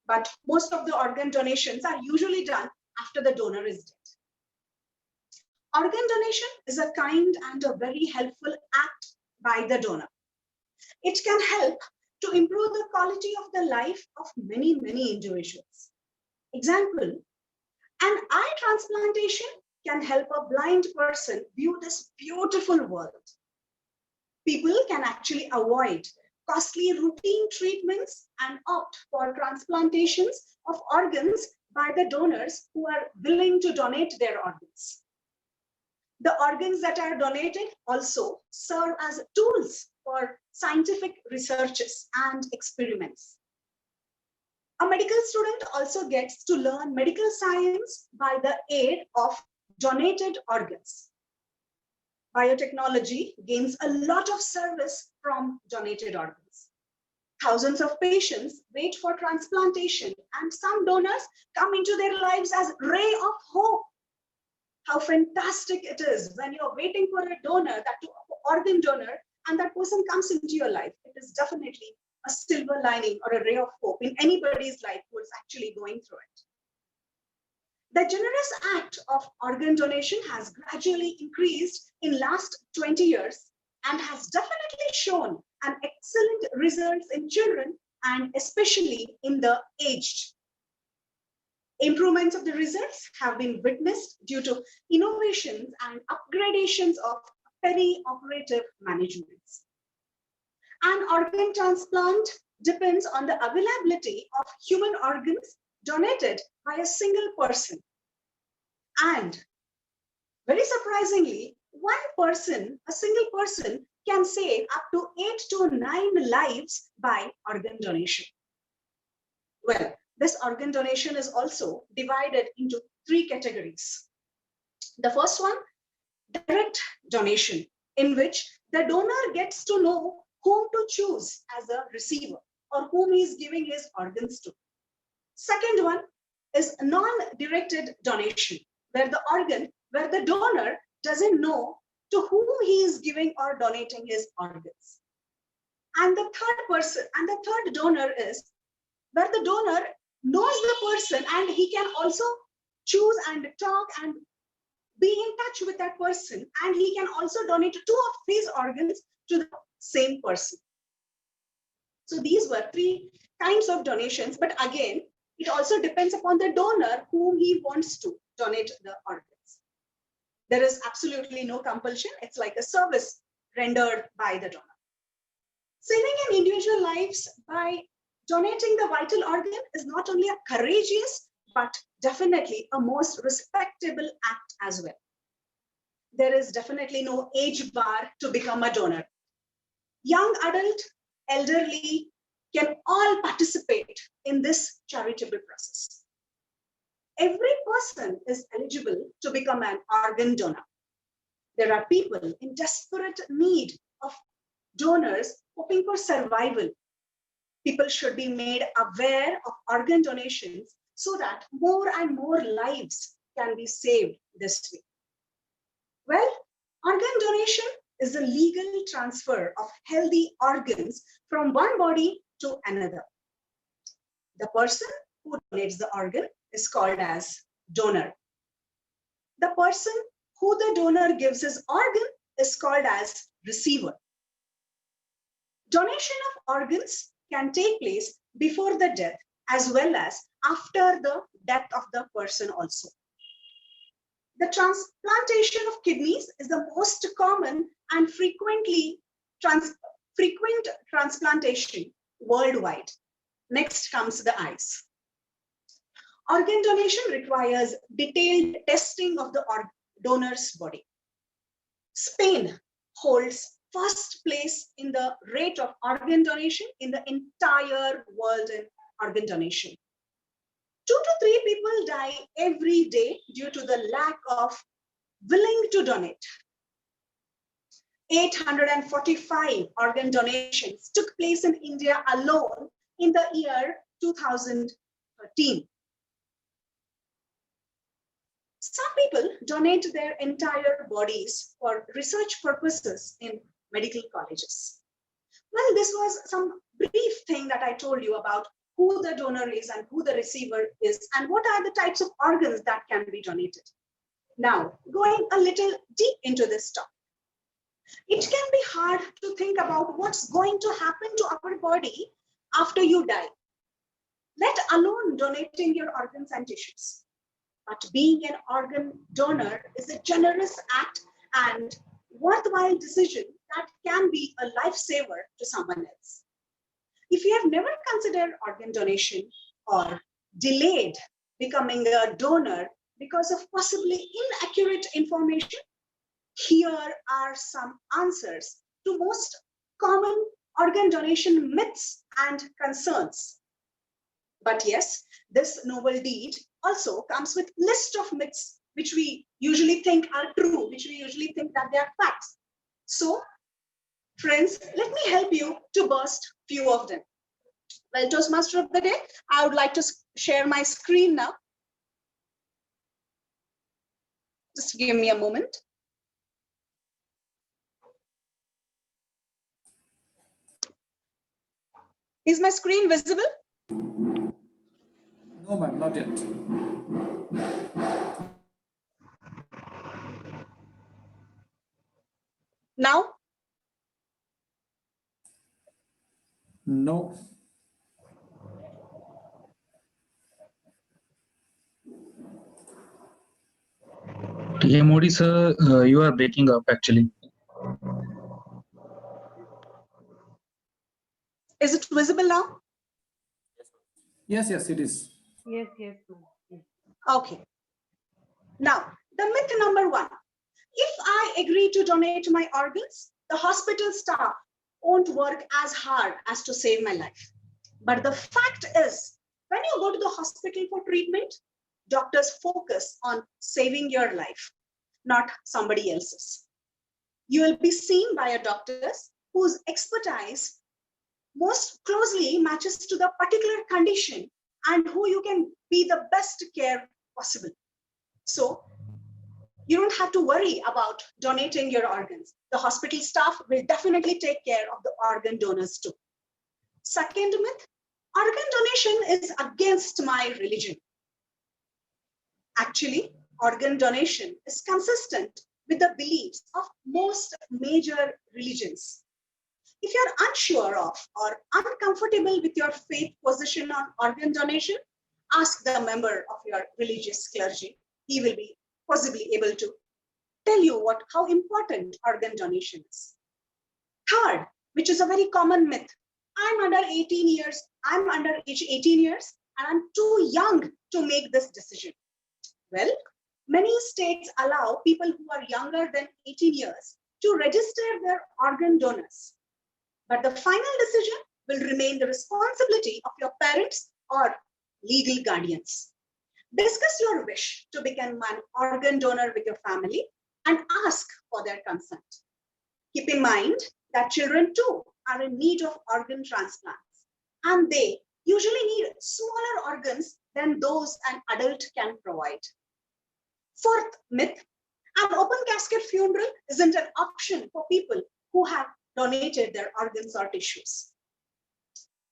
But most of the organ donations are usually done after the donor is dead. Organ donation is a kind and a very helpful act by the donor. It can help to improve the quality of the life of many, many individuals. Example, an eye transplantation can help a blind person view this beautiful world. People can actually avoid costly routine treatments and opt for transplantations of organs by the donors who are willing to donate their organs. The organs that are donated also serve as tools for scientific researches and experiments. A medical student also gets to learn medical science by the aid of donated organs. Biotechnology gains a lot of service from donated organs. Thousands of patients wait for transplantation, and some donors come into their lives as ray of hope. How fantastic it is when you're waiting for a donor, that organ donor, and that person comes into your life. It is definitely a silver lining or a ray of hope in anybody's life who is actually going through it. The generous act of organ donation has gradually increased in last 20 years and has definitely shown an excellent results in children and especially in the aged. Improvements of the results have been witnessed due to innovations and upgradations of peri-operative management. An organ transplant depends on the availability of human organs donated by a single person. And very surprisingly, a single person can save up to 8 to 9 lives by organ donation. Well, this organ donation is also divided into 3 categories. The first one, direct donation, in which the donor gets to know whom to choose as a receiver or whom he is giving his organs to. Second one is non-directed donation, where the donor doesn't know to whom he is giving or donating his organs. And the third donor is where the donor knows the person and he can also choose and talk and be in touch with that person, and he can also donate 2 of his organs to the same person. So these were 3 kinds of donations, but again, it also depends upon the donor whom he wants to donate the organs. There is absolutely no compulsion. It's like a service rendered by the donor. Saving an individual lives by donating the vital organ is not only a courageous, but definitely a most respectable act as well. There is definitely no age bar to become a donor. Young adult, elderly can all participate in this charitable process. Every person is eligible to become an organ donor. There are people in desperate need of donors hoping for survival. People should be made aware of organ donations so that more and more lives can be saved this way. Well, organ donation is the legal transfer of healthy organs from one body to another. The person who donates the organ is called as donor. The person who the donor gives his organ is called as receiver. Donation of organs can take place before the death as well as after the death of the person also. The transplantation of kidneys is the most common and frequent transplantation worldwide. Next comes the eyes. Organ donation requires detailed testing of the donor's body. Spain holds first place in the rate of organ donation in the entire world in organ donation. 2 to 3 people die every day due to the lack of willing to donate. 845 organ donations took place in India alone in the year 2013. Some people donate their entire bodies for research purposes in medical colleges. Well, this was some brief thing that I told you about who the donor is and who the receiver is and what are the types of organs that can be donated. Now, going a little deep into this topic. It can be hard to think about what's going to happen to our body after you die, let alone donating your organs and tissues. But being an organ donor is a generous act and worthwhile decision that can be a lifesaver to someone else. If you have never considered organ donation or delayed becoming a donor because of possibly inaccurate information, here are some answers to most common organ donation myths and concerns. But yes, this noble deed also comes with list of myths which we usually think are true, which we usually think that they are facts. So, friends, let me help you to burst few of them. Well, Toastmaster of the day, I would like to share my screen now. Just give me a moment. Is my screen visible? No, ma'am, not yet. Now? No. TM Modi sir, you are breaking up actually. Is it visible now? Yes, yes, it is. Yes, yes, ma'am. Okay. Now, the myth number 1. If I agree to donate my organs, the hospital staff won't work as hard as to save my life. But the fact is, when you go to the hospital for treatment, doctors focus on saving your life, not somebody else's. You will be seen by a doctor whose expertise most closely matches to the particular condition and who you can be the best care possible. So you don't have to worry about donating your organs. The hospital staff will definitely take care of the organ donors too. Second myth, organ donation is against my religion. Actually, organ donation is consistent with the beliefs of most major religions. If you're unsure of or uncomfortable with your faith position on organ donation, ask the member of your religious clergy. He will be possibly able to tell you how important organ donation is. Third, which is a very common myth, I'm under 18 years, I'm under age 18 years, and I'm too young to make this decision. Well, many states allow people who are younger than 18 years to register their organ donors. But the final decision will remain the responsibility of your parents or legal guardians. Discuss your wish to become an organ donor with your family and ask for their consent. Keep in mind that children too are in need of organ transplants, and they usually need smaller organs than those an adult can provide. Fourth myth, an open casket funeral isn't an option for people who have donated their organs or tissues.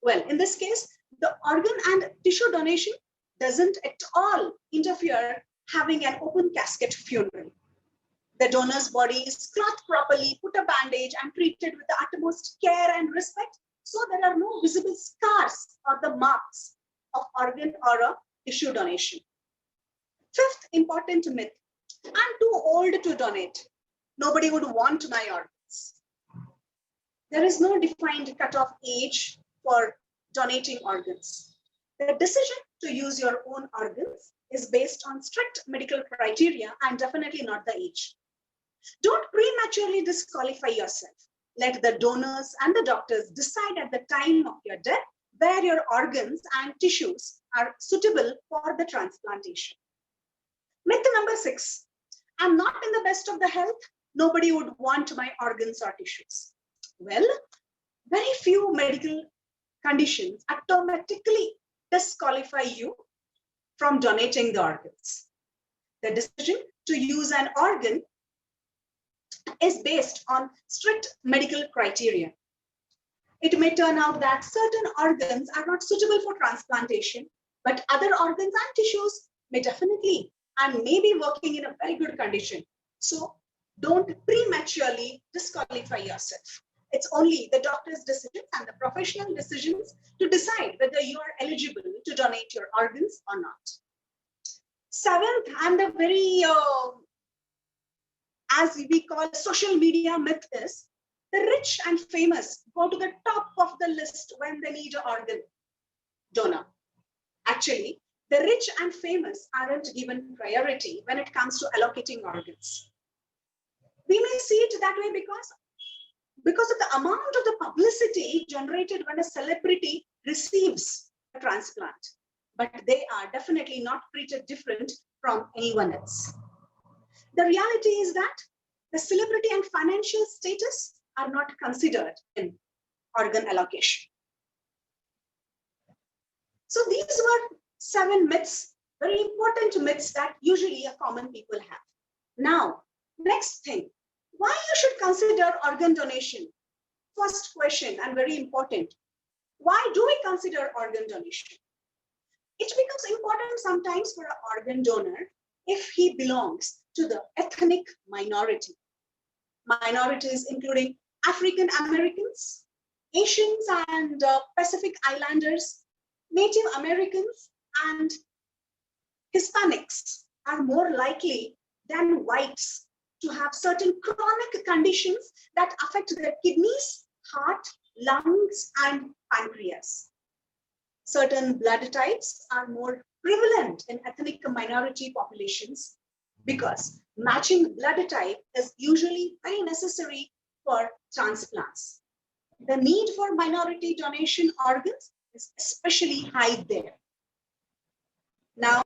Well, in this case, the organ and tissue donation doesn't at all interfere having an open casket funeral. The donor's body is clothed properly, put a bandage, and treated with the utmost care and respect, so there are no visible scars or the marks of organ or a tissue donation. Fifth important myth, I'm too old to donate. Nobody would want my organs. There is no defined cutoff age for donating organs. The decision to use your own organs is based on strict medical criteria and definitely not the age. Don't prematurely disqualify yourself. Let the donors and the doctors decide at the time of your death where your organs and tissues are suitable for the transplantation. Myth number 6, I'm not in the best of the health. Nobody would want my organs or tissues. Well, very few medical conditions automatically disqualify you from donating the organs. The decision to use an organ is based on strict medical criteria. It may turn out that certain organs are not suitable for transplantation, but other organs and tissues may definitely and may be working in a very good condition. So don't prematurely disqualify yourself. It's only the doctor's decisions and the professional decisions to decide whether you are eligible to donate your organs or not. Seventh, and the very, as we call social media myth is, the rich and famous go to the top of the list when they need an organ donor. Actually, the rich and famous aren't given priority when it comes to allocating organs. We may see it that way because of the amount of the publicity generated when a celebrity receives a transplant, but they are definitely not treated different from anyone else. The reality is that the celebrity and financial status are not considered in organ allocation. So these were 7 myths, very important myths that usually a common people have. Now, next thing, why you should consider organ donation? First question, and very important. Why do we consider organ donation? It becomes important sometimes for an organ donor if he belongs to the ethnic minority. Minorities including African Americans, Asians and Pacific Islanders, Native Americans and Hispanics are more likely than whites to have certain chronic conditions that affect their kidneys, heart, lungs, and pancreas. Certain blood types are more prevalent in ethnic minority populations because matching blood type is usually very necessary for transplants. The need for minority donation organs is especially high there. Now,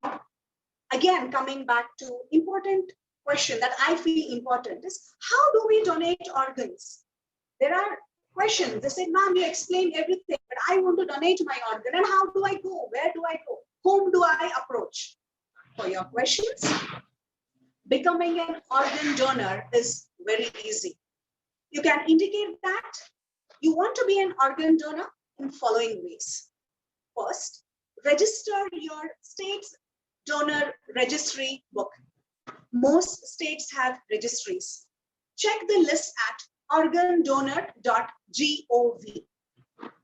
again, coming back to important question that I feel important is, how do we donate organs? There are questions. They said, ma'am, you explained everything, but I want to donate my organ. And how do I go? Where do I go? Whom do I approach? For your questions, becoming an organ donor is very easy. You can indicate that you want to be an organ donor in following ways. First, register your state's donor registry book. Most states have registries. Check the list at organdonor.gov.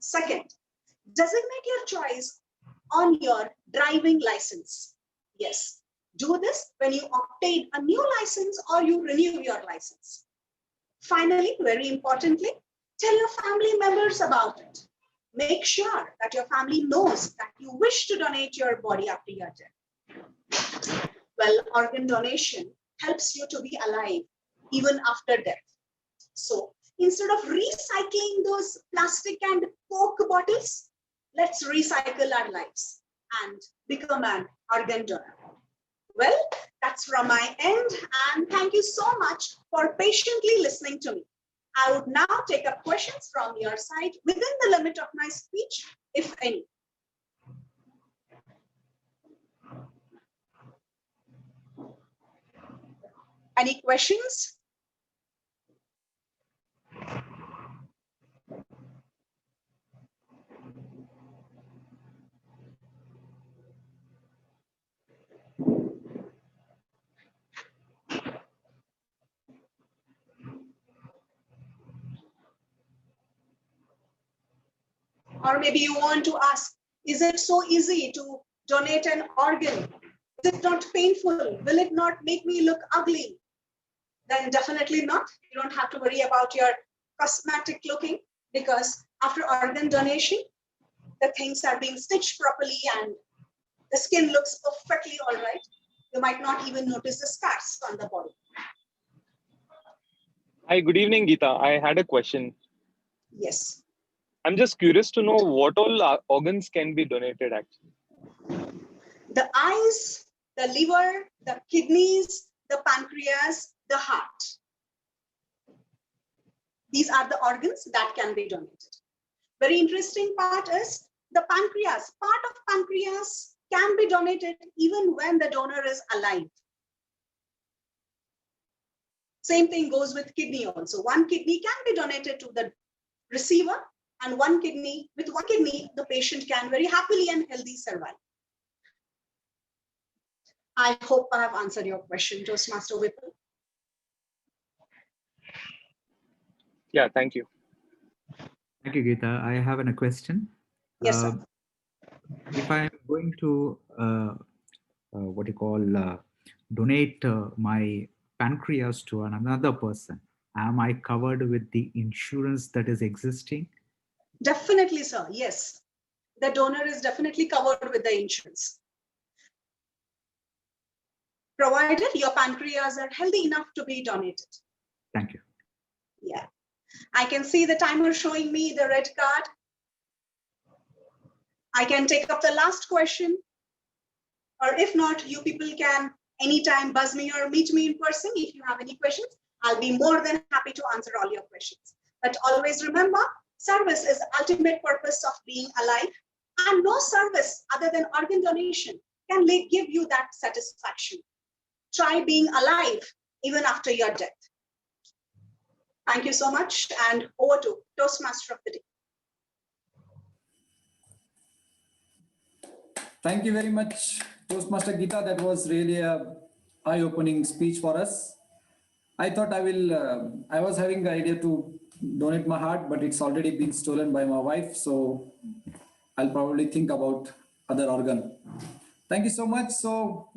Second, designate your choice on your driving license. Yes, do this when you obtain a new license or you renew your license. Finally, very importantly, tell your family members about it. Make sure that your family knows that you wish to donate your body after your death. Well, organ donation helps you to be alive even after death. So instead of recycling those plastic and Coke bottles, let's recycle our lives and become an organ donor. Well, that's from my end, and thank you so much for patiently listening to me. I would now take up questions from your side within the limit of my speech, if any. Any questions? Or maybe you want to ask, is it so easy to donate an organ? Is it not painful? Will it not make me look ugly? Then definitely not. You don't have to worry about your cosmetic looking, because after organ donation, the things are being stitched properly and the skin looks perfectly all right. You might not even notice the scars on the body. Hi, good evening, Geeta. I had a question. Yes. I'm just curious to know what all organs can be donated actually. The eyes, the liver, the kidneys, the pancreas, the heart. These are the organs that can be donated. Very interesting part is the pancreas. Part of pancreas can be donated even when the donor is alive. Same thing goes with kidney also. One kidney can be donated to the receiver, and with one kidney, the patient can very happily and healthy survive. I hope I have answered your question, Toastmaster Vipul. Yeah, thank you. Thank you, Geeta. I have a question. Yes, sir. If I'm going to donate my pancreas to another person, am I covered with the insurance that is existing? Definitely, sir. Yes, the donor is definitely covered with the insurance, provided your pancreas are healthy enough to be donated. Thank you. Yeah, I can see the timer showing me the red card. I can take up the last question, or if not, you people can anytime buzz me or meet me in person. If you have any questions, I'll be more than happy to answer all your questions. But always remember, service is the ultimate purpose of being alive. And no service other than organ donation can give you that satisfaction. Try being alive even after your death. Thank you so much, and over to Toastmaster of the Day. Thank you very much, Toastmaster Geeta. That was really a eye-opening speech for us. I thought I was having the idea to donate my heart, but it's already been stolen by my wife. So I'll probably think about other organ. Thank you so much. So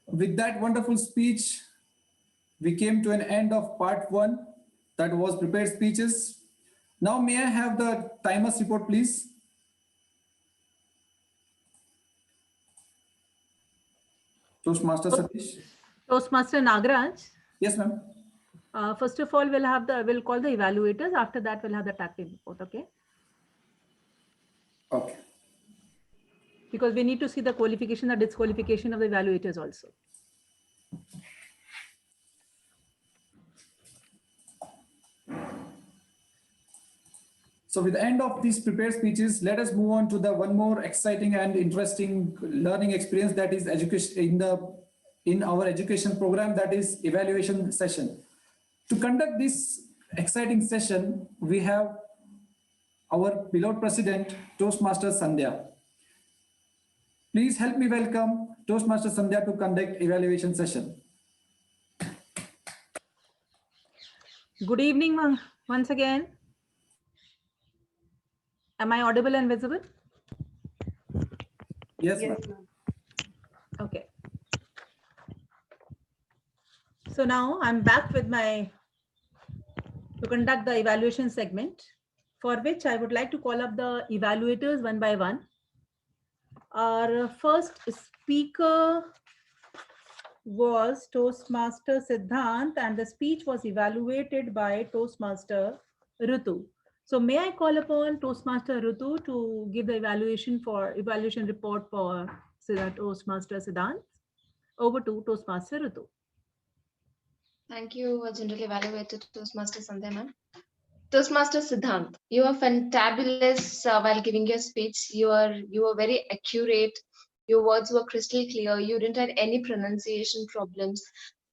with that wonderful speech, we came to an end of part 1. That was prepared speeches. Now may I have the timers report, please? Toastmaster Satish. Toastmaster Nagraj. Yes, ma'am. First of all, we'll call the evaluators. After that, we'll have the tactic report. Okay. Okay. Because we need to see the qualification, the disqualification of the evaluators also. So with the end of these prepared speeches, let us move on to the one more exciting and interesting learning experience, that is education in our education program, that is evaluation session. To conduct this exciting session, we have our beloved president, Toastmaster Sandhya. Please help me welcome Toastmaster Sandhya to conduct evaluation session. Good evening once again. Am I audible and visible? Yes, ma'am. Okay. So now I'm back with to conduct the evaluation segment, for which I would like to call up the evaluators one by one. Our first speaker was Toastmaster Siddhant, and the speech was evaluated by Toastmaster Ritu. So may I call upon Toastmaster Ritu to give the evaluation report for Toastmaster Siddhant. Over to Toastmaster Ritu. Thank you, General Evaluator Toastmaster Sandhya ma'am. Toastmaster Siddhant, you are fantabulous while giving your speech. You were very accurate. Your words were crystal clear. You didn't have any pronunciation problems.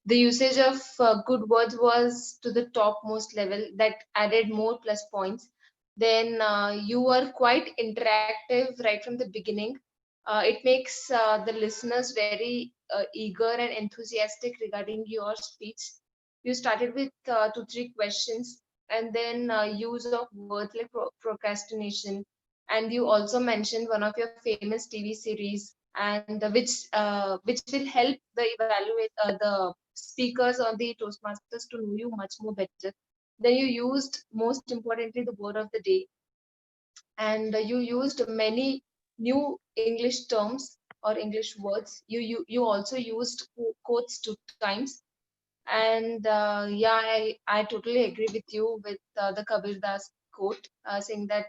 The usage of good words was to the topmost level. That added more plus points. Then you were quite interactive right from the beginning. It makes the listeners very eager and enthusiastic regarding your speech. You started with 2-3 questions, and then use of words like procrastination. And you also mentioned one of your famous TV series, and which will help the speakers or the Toastmasters to know you much more better. Then you used, most importantly, the word of the day, and you used many new English terms or English words. You also used quotes 2 times. And yeah, I totally agree with you with the Kabir Das quote saying that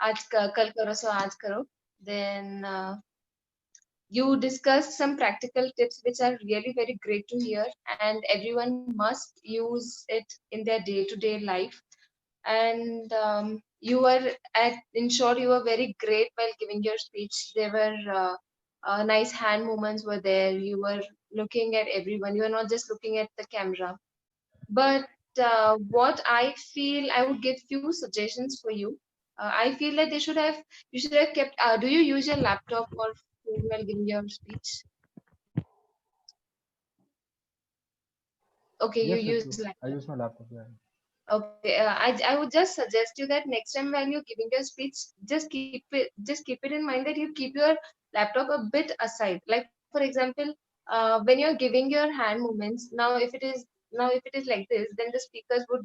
aaj kal karo so aaj karo. Then you discussed some practical tips which are really very great to hear, and everyone must use it in their day-to-day life. And in short, you were very great while giving your speech. There were nice hand movements were there. You were looking at everyone. You are not just looking at the camera. But what I feel, I would give few suggestions for you. I feel that you should have kept. Do you use your laptop or phone while giving your speech? Okay, Yes, you yes, use yes. laptop. I use my laptop. Yeah. Okay, I would just suggest you that next time when you're giving your speech, just keep it in mind that you keep your laptop a bit aside. Like for example, when you're giving your hand movements, now if it is like this, then the speakers will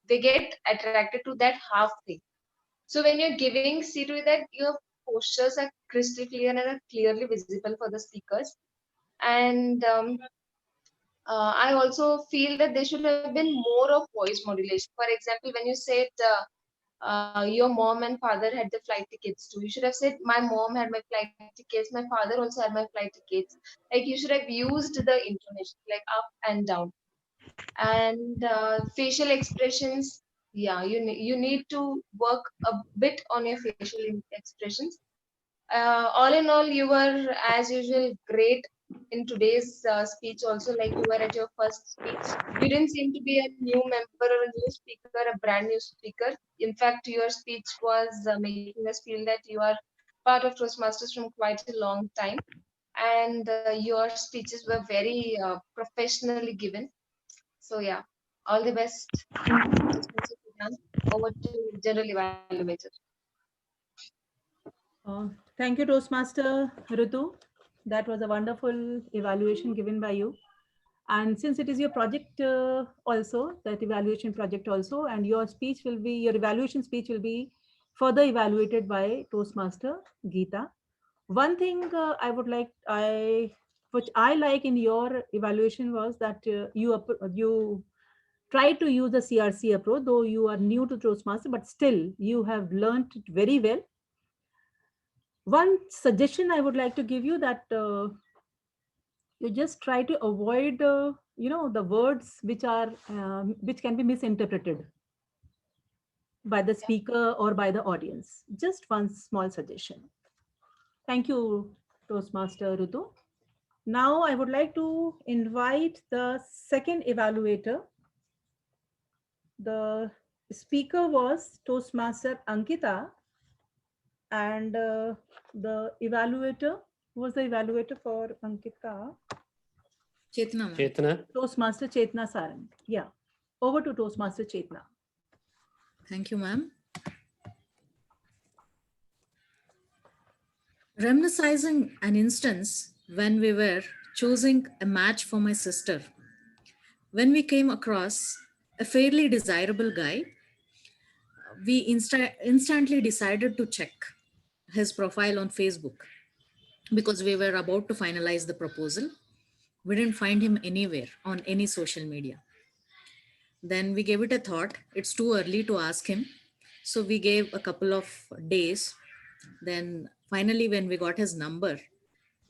get attracted to that half thing. So when you're giving, see to it that your postures are crystal clear and are clearly visible for the speakers. And I also feel that there should have been more of voice modulation. For example, when you said your mom and father had the flight tickets too, you should have said my mom had my flight tickets, my father also had my flight tickets. Like you should have used the intonation like up and down. And facial expressions, yeah, you need to work a bit on your facial expressions. All in all, you were as usual great in today's speech. Also, like you were at your first speech, you didn't seem to be a new member or a new speaker, a brand new speaker. In fact, your speech was making us feel that you are part of Toastmasters from quite a long time, and your speeches were very professionally given. So yeah, all the best. Over to general evaluator. Thank you, Toastmaster Ritu. That was a wonderful evaluation given by you. And since it is your project also, that evaluation project also, and your evaluation speech will be further evaluated by Toastmaster Geeta. One thing which I like in your evaluation was that you try to use the CRC approach, though you are new to Toastmaster, but still you have learned it very well. One suggestion I would like to give you that you just try to avoid, the words which can be misinterpreted by the speaker or by the audience. Just one small suggestion. Thank you, Toastmaster Ritu. Now I would like to invite the second evaluator. The speaker was Toastmaster Ankita, and the evaluator, who was the evaluator for Ankita? Chetna. Chetna. Toastmaster Chetna Sarang. Yeah. Over to Toastmaster Chetna. Thank you, ma'am. Reminiscing an instance when we were choosing a match for my sister, when we came across a fairly desirable guy, we instantly decided to check his profile on Facebook because we were about to finalize the proposal. We didn't find him anywhere on any social media. Then we gave it a thought. It's too early to ask him. So we gave a couple of days. Then finally, when we got his number,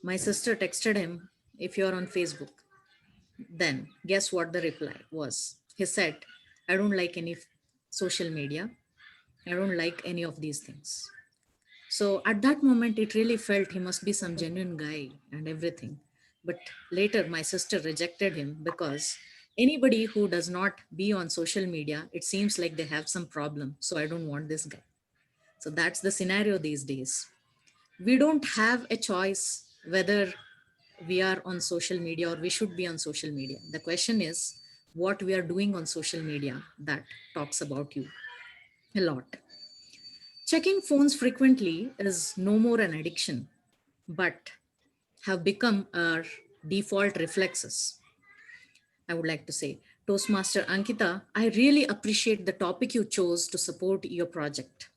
my sister texted him, "If you're on Facebook." Then guess what the reply was? He said, "I don't like any social media. I don't like any of these things." So at that moment, it really felt he must be some genuine guy and everything. But later, my sister rejected him because anybody who does not be on social media, it seems like they have some problem. So I don't want this guy. So that's the scenario these days. We don't have a choice whether we are on social media or we should be on social media. The question is what we are doing on social media that talks about you a lot. Checking phones frequently is no more an addiction, but have become our default reflexes. I would like to say, Toastmaster Ankita, I really appreciate the topic you chose to support your project.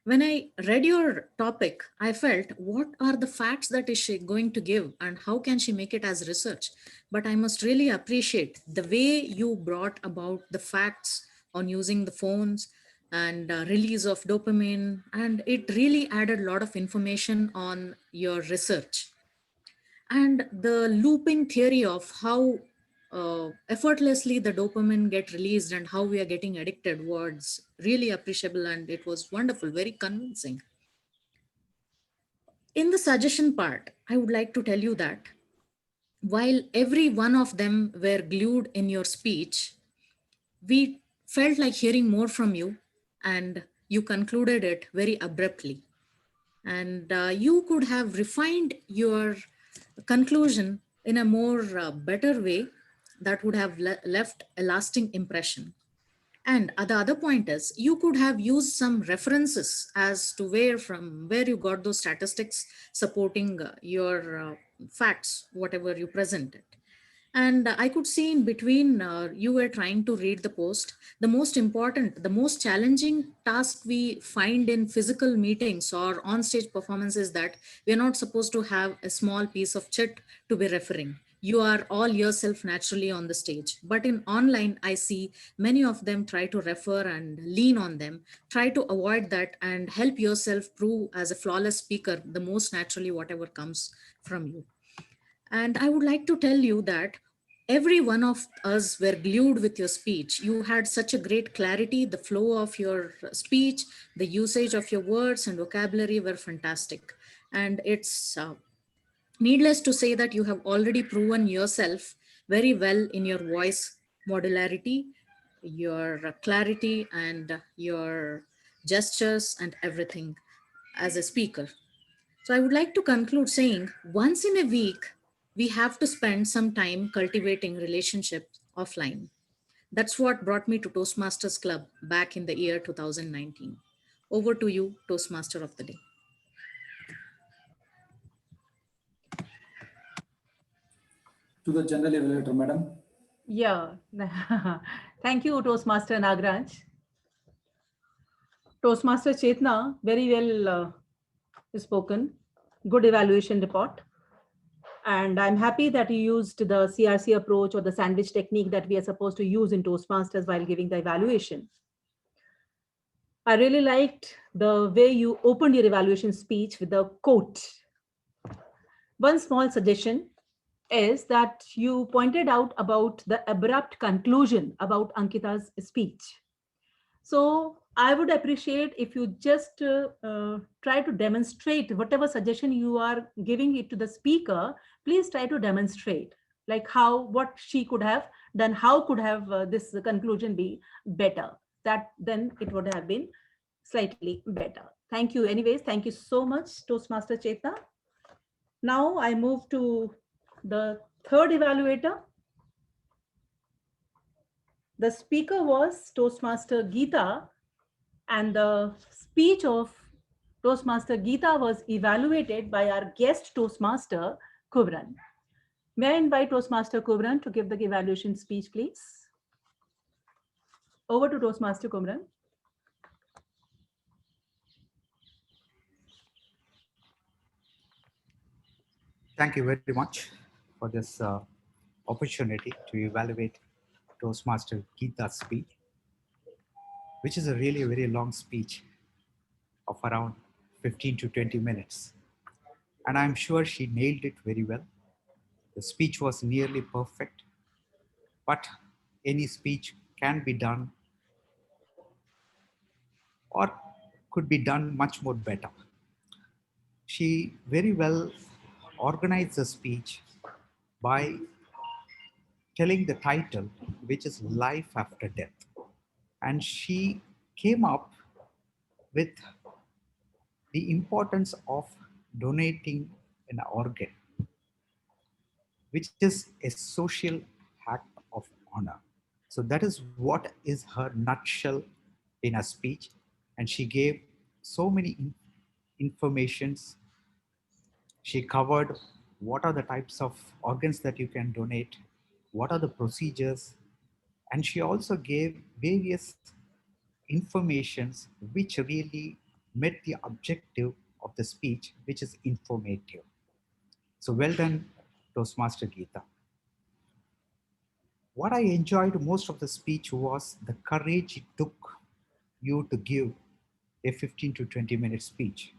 When I read your topic, I felt, what are the facts that is she going to give and how can she make it as research? But I must really appreciate the way you brought about the facts on using the phones and release of dopamine. And it really added a lot of information on your research. And the looping theory of how effortlessly the dopamine get released and how we are getting addicted was really appreciable, and it was wonderful, very convincing. In the suggestion part, I would like to tell you that while every one of them were glued in your speech, we felt like hearing more from you, and you concluded it very abruptly. And you could have refined your conclusion in a more better way that would have left a lasting impression. And the other point is you could have used some references as to where you got those statistics supporting your facts, whatever you presented. And I could see in between you were trying to read the post. The most important, the most challenging task we find in physical meetings or on-stage performance is that we're not supposed to have a small piece of chit to be referring. You are all yourself naturally on the stage. But in online, I see many of them try to refer and lean on them, try to avoid that and help yourself prove as a flawless speaker, the most naturally whatever comes from you. And I would like to tell you that every one of us were glued with your speech. You had such a great clarity. The flow of your speech, the usage of your words and vocabulary were fantastic. And it's needless to say that you have already proven yourself very well in your voice modularity, your clarity, and your gestures and everything as a speaker. So I would like to conclude saying once in a week, we have to spend some time cultivating relationships offline. That's what brought me to Toastmasters Club back in the year 2019. Over to you, Toastmaster of the Day. To the general evaluator, madam. Yeah. Thank you, Toastmaster Nagraj. Toastmaster Chetna, very well spoken. Good evaluation report. And I'm happy that you used the CRC approach or the sandwich technique that we are supposed to use in Toastmasters while giving the evaluation. I really liked the way you opened your evaluation speech with the quote. One small suggestion is that you pointed out about the abrupt conclusion about Ankita's speech. So I would appreciate if you just try to demonstrate whatever suggestion you are giving it to the speaker, please try to demonstrate like what she could have done, how could have this conclusion be better. That then it would have been slightly better. Thank you. Anyways, thank you so much, Toastmaster Chetna. Now I move to the third evaluator. The speaker was Toastmaster Geeta, and the speech of Toastmaster Geeta was evaluated by our guest Toastmaster Kubran. May I invite Toastmaster Kubran to give the evaluation speech, please? Over to Toastmaster Kubran. Thank you very much for this opportunity to evaluate Toastmaster Geeta's speech, which is a really very long speech of around 15 to 20 minutes. And I'm sure she nailed it very well. The speech was nearly perfect, but any speech can be done or could be done much more better. She very well organized the speech by telling the title, which is Life After Death. And she came up with the importance of donating an organ, which is a social act of honor. So that is what is her nutshell in a speech. And she gave so many informations. She covered what are the types of organs that you can donate, what are the procedures, and she also gave various informations which really met the objective of the speech, which is informative. So well done, Toastmaster Geeta. What I enjoyed most of the speech was the courage it took you to give a 15 to 20 minute speech.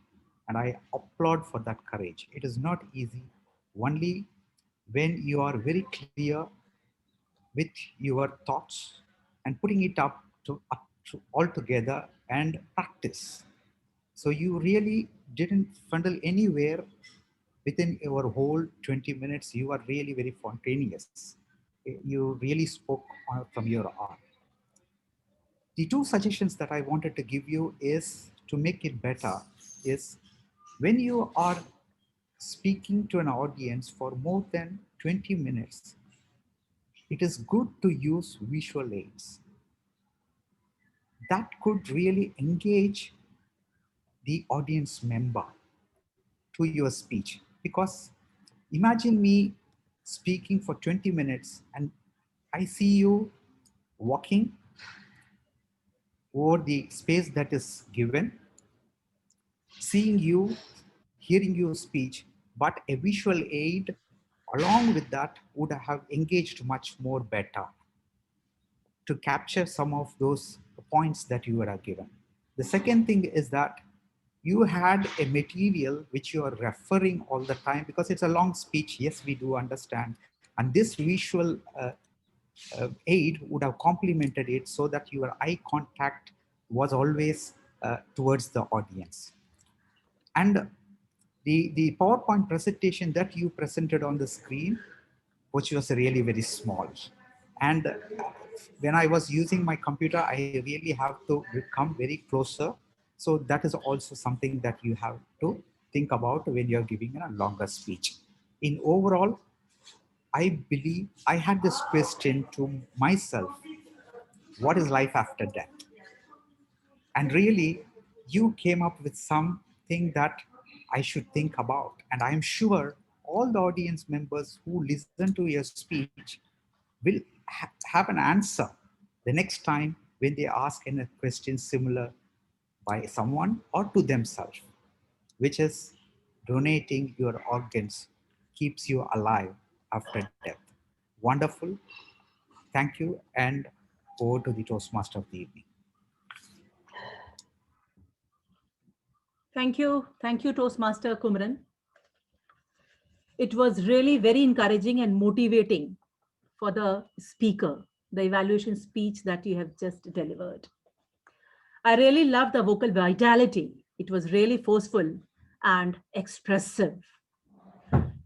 And I applaud for that courage. It is not easy. Only when you are very clear with your thoughts and putting it up to all together and practice. So you really didn't funnel anywhere within your whole 20 minutes. You are really very spontaneous. You really spoke from your heart. The two suggestions that I wanted to give you is to make it better is when you are speaking to an audience for more than 20 minutes, it is good to use visual aids. That could really engage the audience member to your speech. Because imagine me speaking for 20 minutes and I see you walking over the space that is given, seeing you, hearing your speech, but a visual aid along with that would have engaged much more better to capture some of those points that you were given. The second thing is that you had a material which you are referring all the time because it's a long speech. Yes, we do understand. And this visual aid would have complemented it so that your eye contact was always towards the audience. And the PowerPoint presentation that you presented on the screen, which was really very small. And when I was using my computer, I really have to come very closer. So that is also something that you have to think about when you're giving a longer speech. In overall, I believe I had this question to myself: what is life after death? And really, you came up with something that I should think about. And I'm sure all the audience members who listen to your speech will have an answer the next time when they ask a question similar by someone or to themselves, which is donating your organs keeps you alive after death. Wonderful. Thank you. And over to the Toastmaster of the evening. Thank you, Toastmaster Kumaran. It was really very encouraging and motivating for the speaker, the evaluation speech that you have just delivered. I really loved the vocal vitality. It was really forceful and expressive.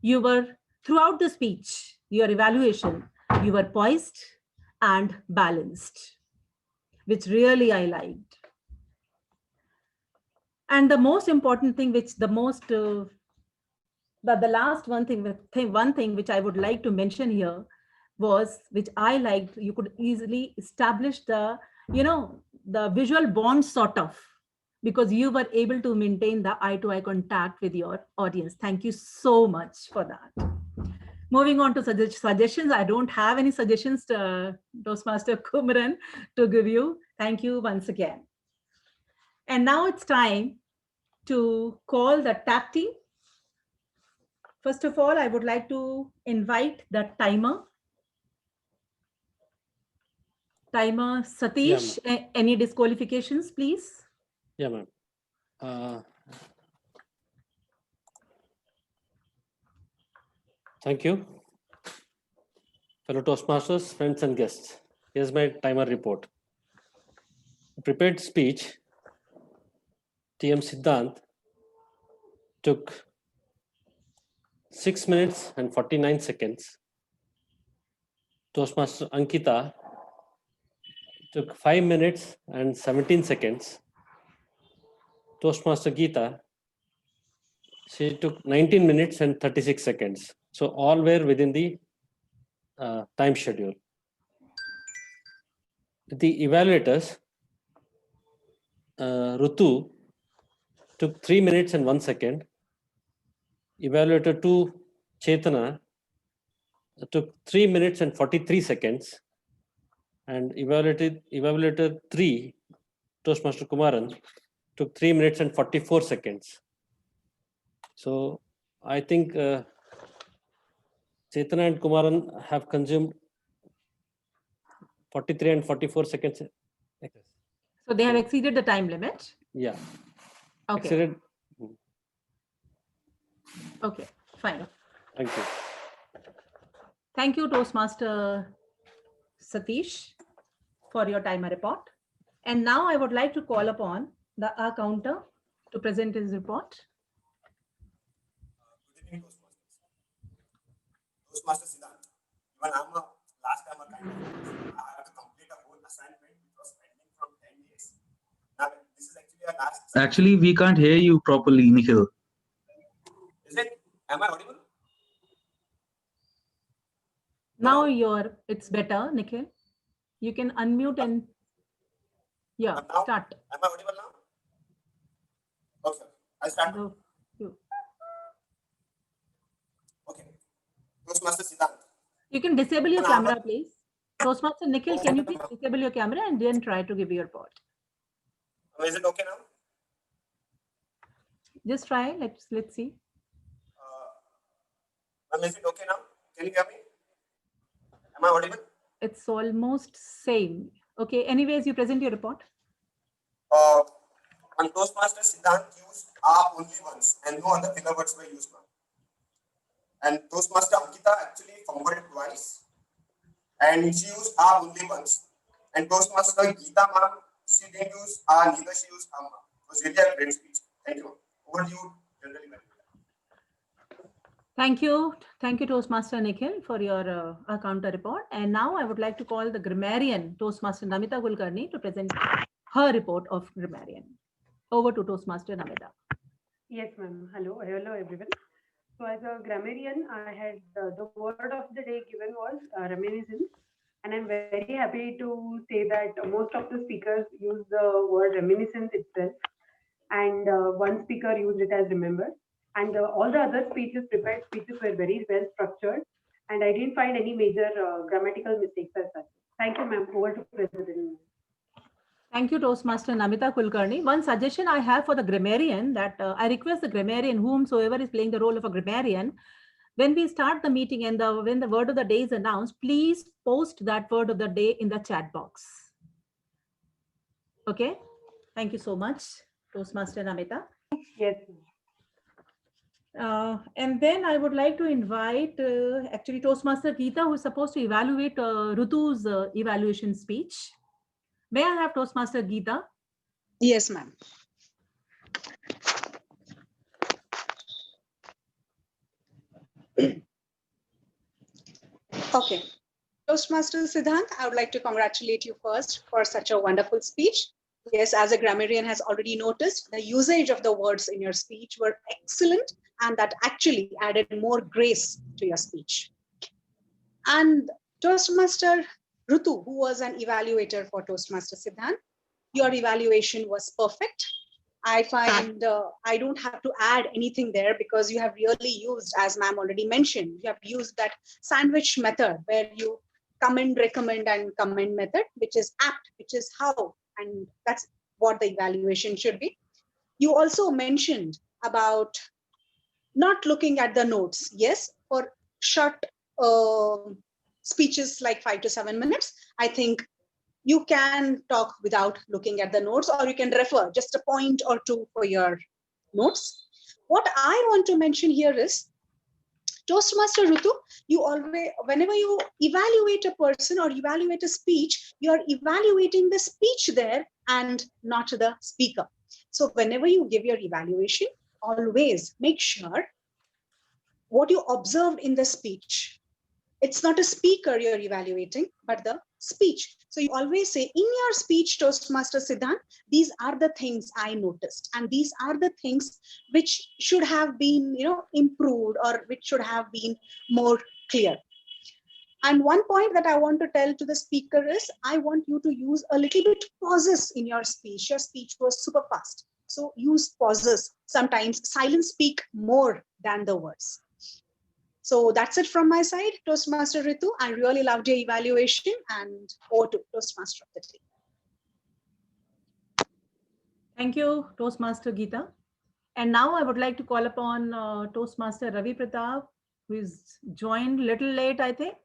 You were, throughout the speech, your evaluation, you were poised and balanced, which really I liked. And the most important thing, which the last one thing which I would like to mention here was, which I liked, you could easily establish the, the visual bond sort of, because you were able to maintain the eye-to-eye contact with your audience. Thank you so much for that. Moving on to suggestions. I don't have any suggestions to Toastmaster Kumaran to give you. Thank you once again. And now it's time to call the tag team. First of all, I would like to invite the timer. Timer Satish, yeah, any disqualifications, please? Yeah, ma'am. Thank you. Fellow Toastmasters, friends and guests, here's my timer report. Prepared speech, TM Siddhant took 6 minutes and 49 seconds. Toastmaster Ankita took 5 minutes and 17 seconds. Toastmaster Geeta, she took 19 minutes and 36 seconds. So all were within the time schedule. The evaluators, Rutu took 3 minutes and 1 second. Evaluator 2, Chetana, took 3 minutes and 43 seconds. And evaluator 3, Toastmaster Kumaran, took 3 minutes and 44 seconds. So I think Chetana and Kumaran have consumed 43 and 44 seconds. So they have exceeded the time limit? Yeah. Okay. Exceeded. Okay, fine. Thank you. Thank you, Toastmaster Satish, for your timer report. And now I would like to call upon the counter to present his report. Good evening, Toastmaster Siddhant. Even I'm a last timer kind of. I have to complete a whole assignment which was pending from 10 days. Now, this is actually a last. Actually, we can't hear you properly, Nikhil. Is it? Am I audible? Now it's better, Nikhil. You can unmute and start. Am I audible now? Okay, I'll start. No. Okay. Toastmaster Siddhant. You can disable your camera, please. Toastmaster Nikhil, can you please disable your camera and then try to give your report? Is it okay now? Just try. Let's see. Is it okay now? Can you hear me? Am I audible? It's almost same. Okay. Anyways, you present your report. On Toastmaster Siddhant used are only once and no other filler words were used now. And Toastmaster Ankita actually fumbled twice, and she used "a" only once. And Toastmaster Geeta ma'am, she didn't use "a", neither she used "amma". It was really a great speech. Thank you. Over to you, General Manager. Thank you, Toastmaster Nikhil, for your counter report. And now I would like to call the grammarian, Toastmaster Namita Kulkarni, to present her report of grammarian. Over to Toastmaster Namita. Yes, ma'am. Hello, everyone. So as a grammarian, I had the word of the day given was reminiscence. And I'm very happy to say that most of the speakers use the word reminiscence itself. And one speaker used it as remember. And all the other prepared speeches were very well structured. And I didn't find any major grammatical mistakes as such. Thank you, ma'am. Over to President. Thank you, Toastmaster Namita Kulkarni. One suggestion I have for the grammarian, that I request the grammarian, whomsoever is playing the role of a grammarian, when we start the meeting and when the word of the day is announced, please post that word of the day in the chat box. Okay. Thank you so much, Toastmaster Namita. Yes. And then I would like to invite actually Toastmaster Geeta, who is supposed to evaluate Rutu's evaluation speech. May I have Toastmaster Geeta? Yes, ma'am. Okay. Toastmaster Siddhant, I would like to congratulate you first for such a wonderful speech. Yes, as a grammarian has already noticed, the usage of the words in your speech were excellent, and that actually added more grace to your speech. And Toastmaster Rutu, who was an evaluator for Toastmaster Siddhant, your evaluation was perfect. I find I don't have to add anything there because you have really used, as ma'am already mentioned, you have used that sandwich method where you commend, recommend, and commend method, which is apt, which is how, and that's what the evaluation should be. You also mentioned about not looking at the notes. Yes, for short speeches like 5 to 7 minutes, I think you can talk without looking at the notes, or you can refer just a point or two for your notes. What I want to mention here is, Toastmaster Rutu, you always, whenever you evaluate a person or evaluate a speech, you are evaluating the speech there and not the speaker. So whenever you give your evaluation, always make sure what you observed in the speech. It's not a speaker you're evaluating, but the speech. So you always say in your speech, Toastmaster Siddhant, these are the things I noticed, and these are the things which should have been, improved, or which should have been more clear. And one point that I want to tell to the speaker is, I want you to use a little bit pauses in your speech. Your speech was super fast. So use pauses. Sometimes silence speak more than the words. So that's it from my side, Toastmaster Ritu. I really loved your evaluation, and over to Toastmaster of the day. Thank you, Toastmaster Geeta. And now I would like to call upon Toastmaster Ravi Pratap, who is joined a little late, I think.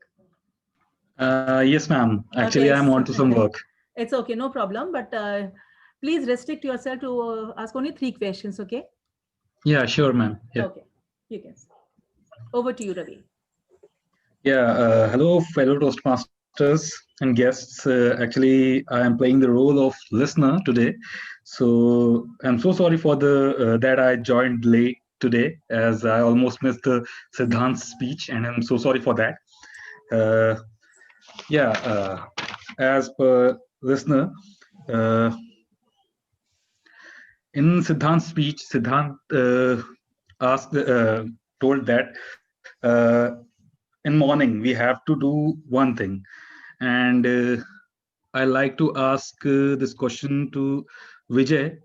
Yes, ma'am. Actually, Okay, I'm on to some work. It's okay, no problem. But please restrict yourself to ask only 3 questions, okay? Yeah, sure, ma'am. Yeah. Okay, you can. Over to you, Ravi. Yeah, hello, fellow Toastmasters and guests. Actually, I am playing the role of listener today. So I'm so sorry for the that I joined late today, as I almost missed the Siddhant's speech, and I'm so sorry for that. As per listener, in Siddhant's speech, Siddhant told that in morning we have to do one thing, and I like to ask this question to Vijay,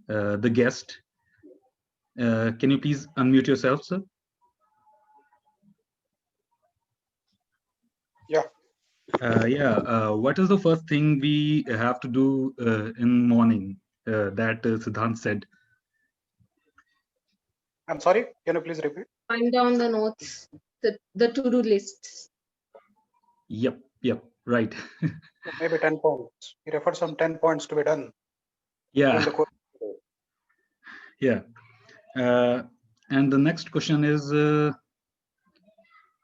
the guest. Can you please unmute yourself, sir? Yeah. What is the first thing we have to do in morning that Siddhant said? I'm sorry, can you please repeat? Find down the notes, the to-do list. Yep, right. Maybe 10 points. He referred some 10 points to be done. Yeah. In the course of the day. Yeah. And the next question is,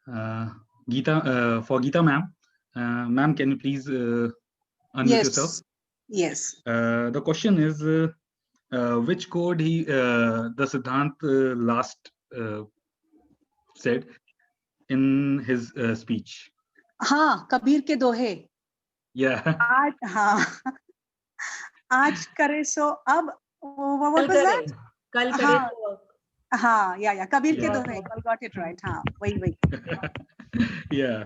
Geeta, for Geeta ma'am. Ma'am, can you please unmute yourself? Yes. The question is, which code the Siddhant last said in his speech? हाँ, कबीर के दोहे. Yeah. आज हाँ, आज करे सो अब. What was that? कल करे सो. हाँ, yeah, कबीर के Yeah. दोहे. I got it right. हाँ, वही. Yeah.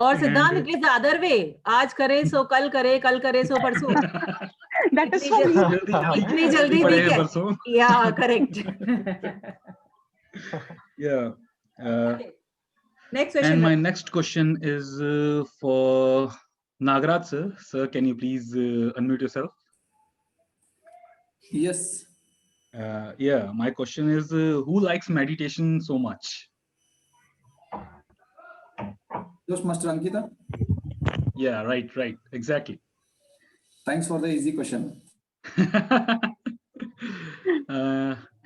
और सिद्धांत, it is the other way. आज करे सो कल करे सो परसों. That is for me. इतनी जल्दी भी क्या? Yeah, correct. Yeah. Next question. And my next question is for Nagaraj sir. Sir, can you please unmute yourself? Yes. Yeah, my question is, who likes meditation so much? Toastmaster Ankita. Yeah, right, exactly. Thanks for the easy question.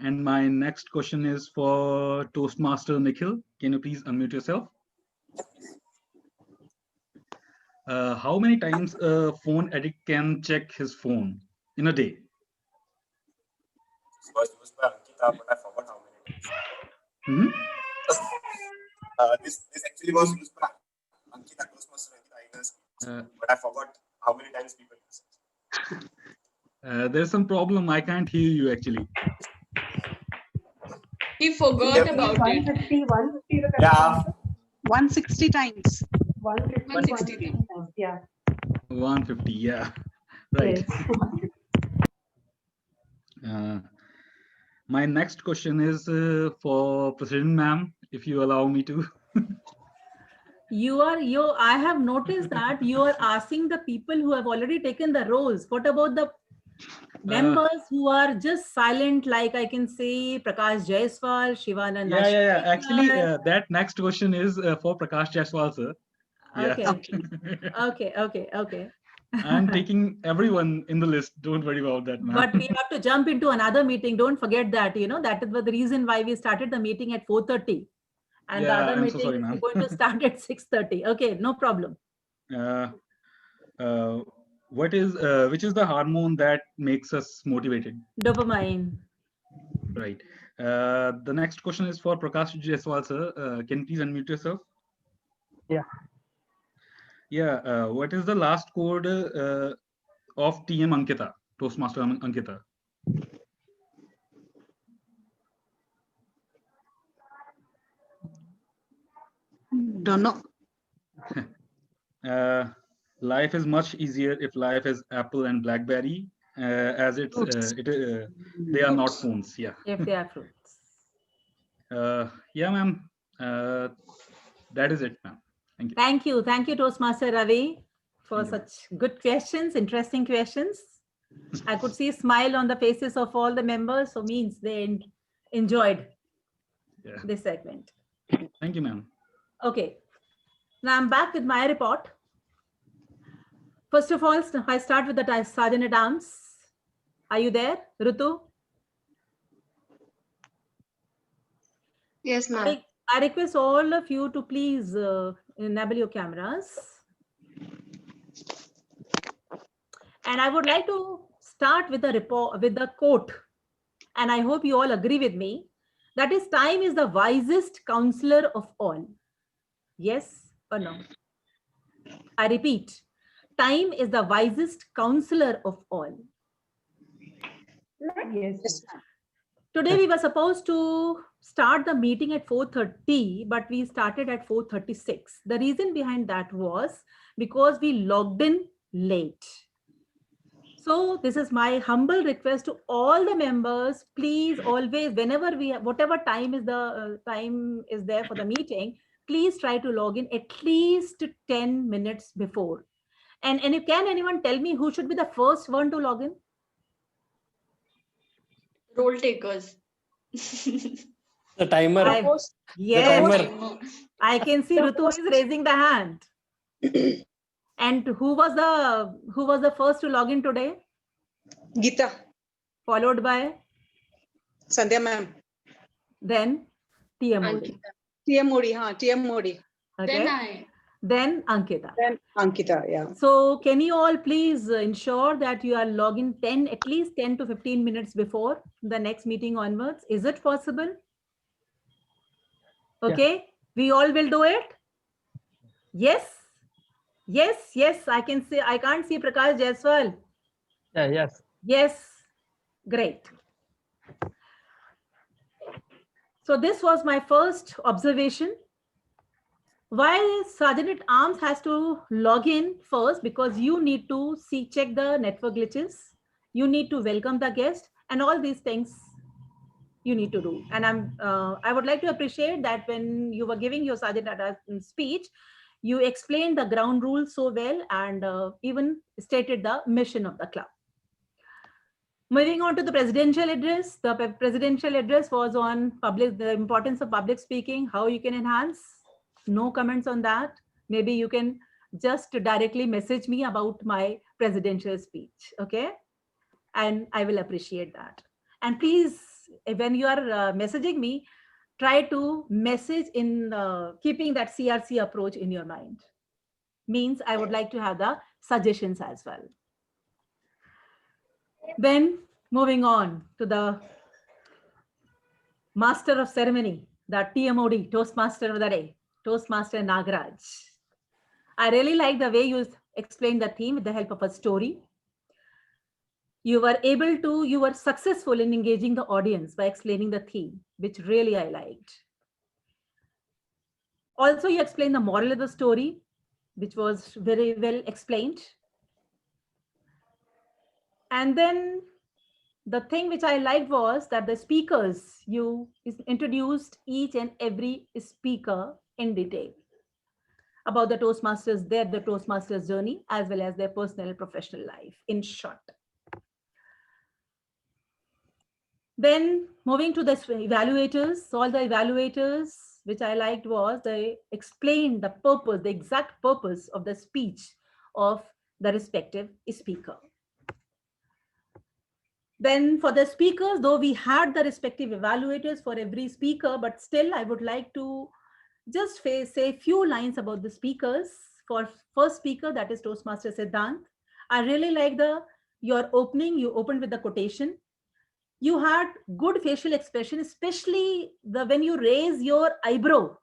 And my next question is for Toastmaster Nikhil. Can you please unmute yourself? How many times a phone addict can check his phone in a day? It was used by Ankita, but I forgot how many times. This actually was used by Ankita, Toastmaster Ankita, but I forgot how many times people use it. There's some problem. I can't hear you actually. He forgot about it. 150. Yeah. 160 times. 150 times. Yeah. 150. Yeah. Right. Yes. My next question is for President ma'am, if you allow me to. I have noticed that you are asking the people who have already taken the roles. What about the members who are just silent, like I can say Prakash Jaiswal, Shivanand? Yeah. Actually, that next question is for Prakash Jaiswal, sir. Yeah. Okay. I'm taking everyone in the list. Don't worry about that, ma'am. But we have to jump into another meeting. Don't forget that, that is the reason why we started the meeting at 4:30. And the other meeting is going to start at 6:30. Okay, no problem. Which is the hormone that makes us motivated? Dopamine. Right. The next question is for Prakash Jaiswal, sir. Can you please unmute yourself? Yeah. What is the last code of TM Ankita, Toastmaster Ankita? Don't know. Life is much easier if life is Apple and BlackBerry, as they are not phones. Yeah. If they are fruits. Yeah, ma'am. That is it, ma'am. Thank you. Thank you, Toastmaster Ravi, for such good questions, interesting questions. I could see a smile on the faces of all the members, so means they enjoyed this segment. Thank you, ma'am. Okay, now I'm back with my report. First of all, I start with the Sergeant at Arms. Are you there, Rutu? Yes, ma'am. I request all of you to please enable your cameras. And I would like to start with the report, with the quote. And I hope you all agree with me. That is, time is the wisest counselor of all. Yes or no? I repeat, time is the wisest counselor of all. Yes. Today we were supposed to start the meeting at 4:30, but we started at 4:36. The reason behind that was because we logged in late. So this is my humble request to all the members. Please always, whenever whatever time is there for the meeting, please try to log in at least 10 minutes before. And can anyone tell me who should be the first one to log in? Role takers. The timer. Yes, I can see Rutu is raising the hand. And who was the first to log in today? Geeta. Followed by? Sandhya ma'am. Then TM. TM Modi, TM Modi. Okay. Then Ankita. Then Ankita, yeah. So can you all please ensure that you are logging at least 10 to 15 minutes before the next meeting onwards? Is it possible? Okay, we all will do it. Yes. Yes, I can see. I can't see Prakash Jaiswal. Yeah, yes. Yes, great. So this was my first observation. Why Sergeant at Arms has to log in first? Because you need to check the network glitches. You need to welcome the guest and all these things you need to do. And I would like to appreciate that when you were giving your Sergeant at Arms speech, you explained the ground rules so well and even stated the mission of the club. Moving on to the presidential address. The presidential address was on the importance of public speaking, how you can enhance. No comments on that. Maybe you can just directly message me about my presidential speech, okay? And I will appreciate that. And please, when you are messaging me, try to message in keeping that CRC approach in your mind. Means I would like to have the suggestions as well. Then moving on to the master of ceremony, the TMOD, Toastmaster of the day, Toastmaster Nagaraj. I really like the way you explained the theme with the help of a story. You were successful in engaging the audience by explaining the theme, which really I liked. Also, you explained the moral of the story, which was very well explained. And then the thing which I liked was that the speakers, you introduced each and every speaker in detail about the Toastmasters, the Toastmasters journey, as well as their personal and professional life in short. Then moving to the evaluators, all the evaluators, which I liked was they explained the purpose, the exact purpose of the speech of the respective speaker. Then for the speakers, though we had the respective evaluators for every speaker, but still I would like to just say a few lines about the speakers. For first speaker, that is Toastmaster Siddhant. I really like your opening. You opened with the quotation. You had good facial expression, especially when you raise your eyebrow,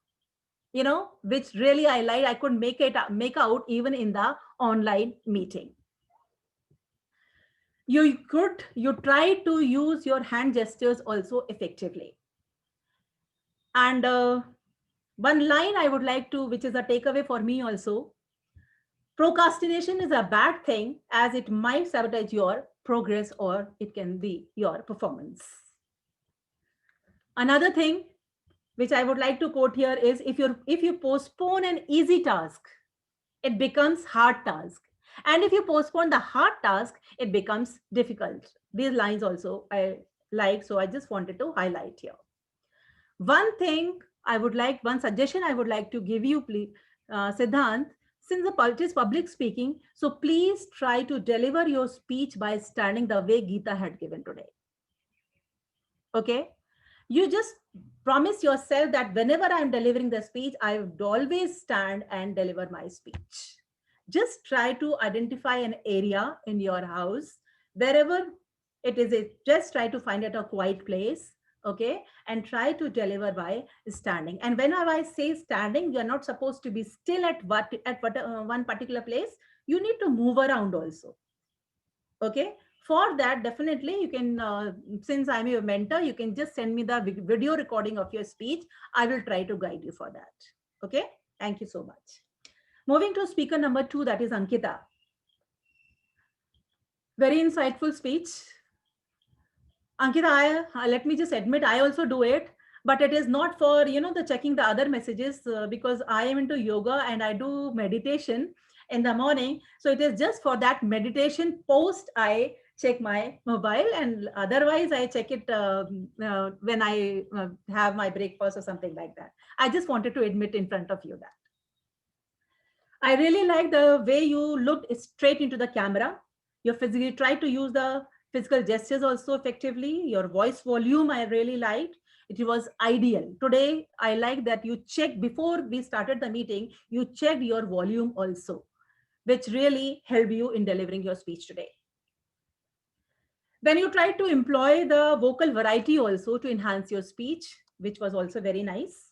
which really I liked. I could make out even in the online meeting. You tried to use your hand gestures also effectively. And one line I would like to, which is a takeaway for me also, procrastination is a bad thing as it might sabotage your progress or it can be your performance. Another thing which I would like to quote here is if you postpone an easy task, it becomes hard task. And if you postpone the hard task, it becomes difficult. These lines also I like, so I just wanted to highlight here. One suggestion I would like to give you, please, Siddhant, since it is public speaking, so please try to deliver your speech by standing the way Geeta had given today. Okay? You just promise yourself that whenever I'm delivering the speech, I would always stand and deliver my speech. Just try to identify an area in your house, wherever it is, just try to find it a quiet place, okay? And try to deliver by standing. And whenever I say standing, you're not supposed to be still at one particular place. You need to move around also, okay? For that, definitely you can, since I'm your mentor, you can just send me the video recording of your speech. I will try to guide you for that, okay? Thank you so much. Moving to speaker number 2, that is Ankita. Very insightful speech. Ankita, let me just admit, I also do it, but it is not for, the checking the other messages because I am into yoga and I do meditation in the morning. So it is just for that meditation post, I check my mobile, and otherwise I check it when I have my breakfast or something like that. I just wanted to admit in front of you that. I really like the way you looked straight into the camera. You physically tried to use the physical gestures also effectively. Your voice volume I really liked. it was ideal. Today, I like that you checked before we started the meeting, you checked your volume also, which really helped you in delivering your speech today. Then you tried to employ the vocal variety also to enhance your speech, which was also very nice.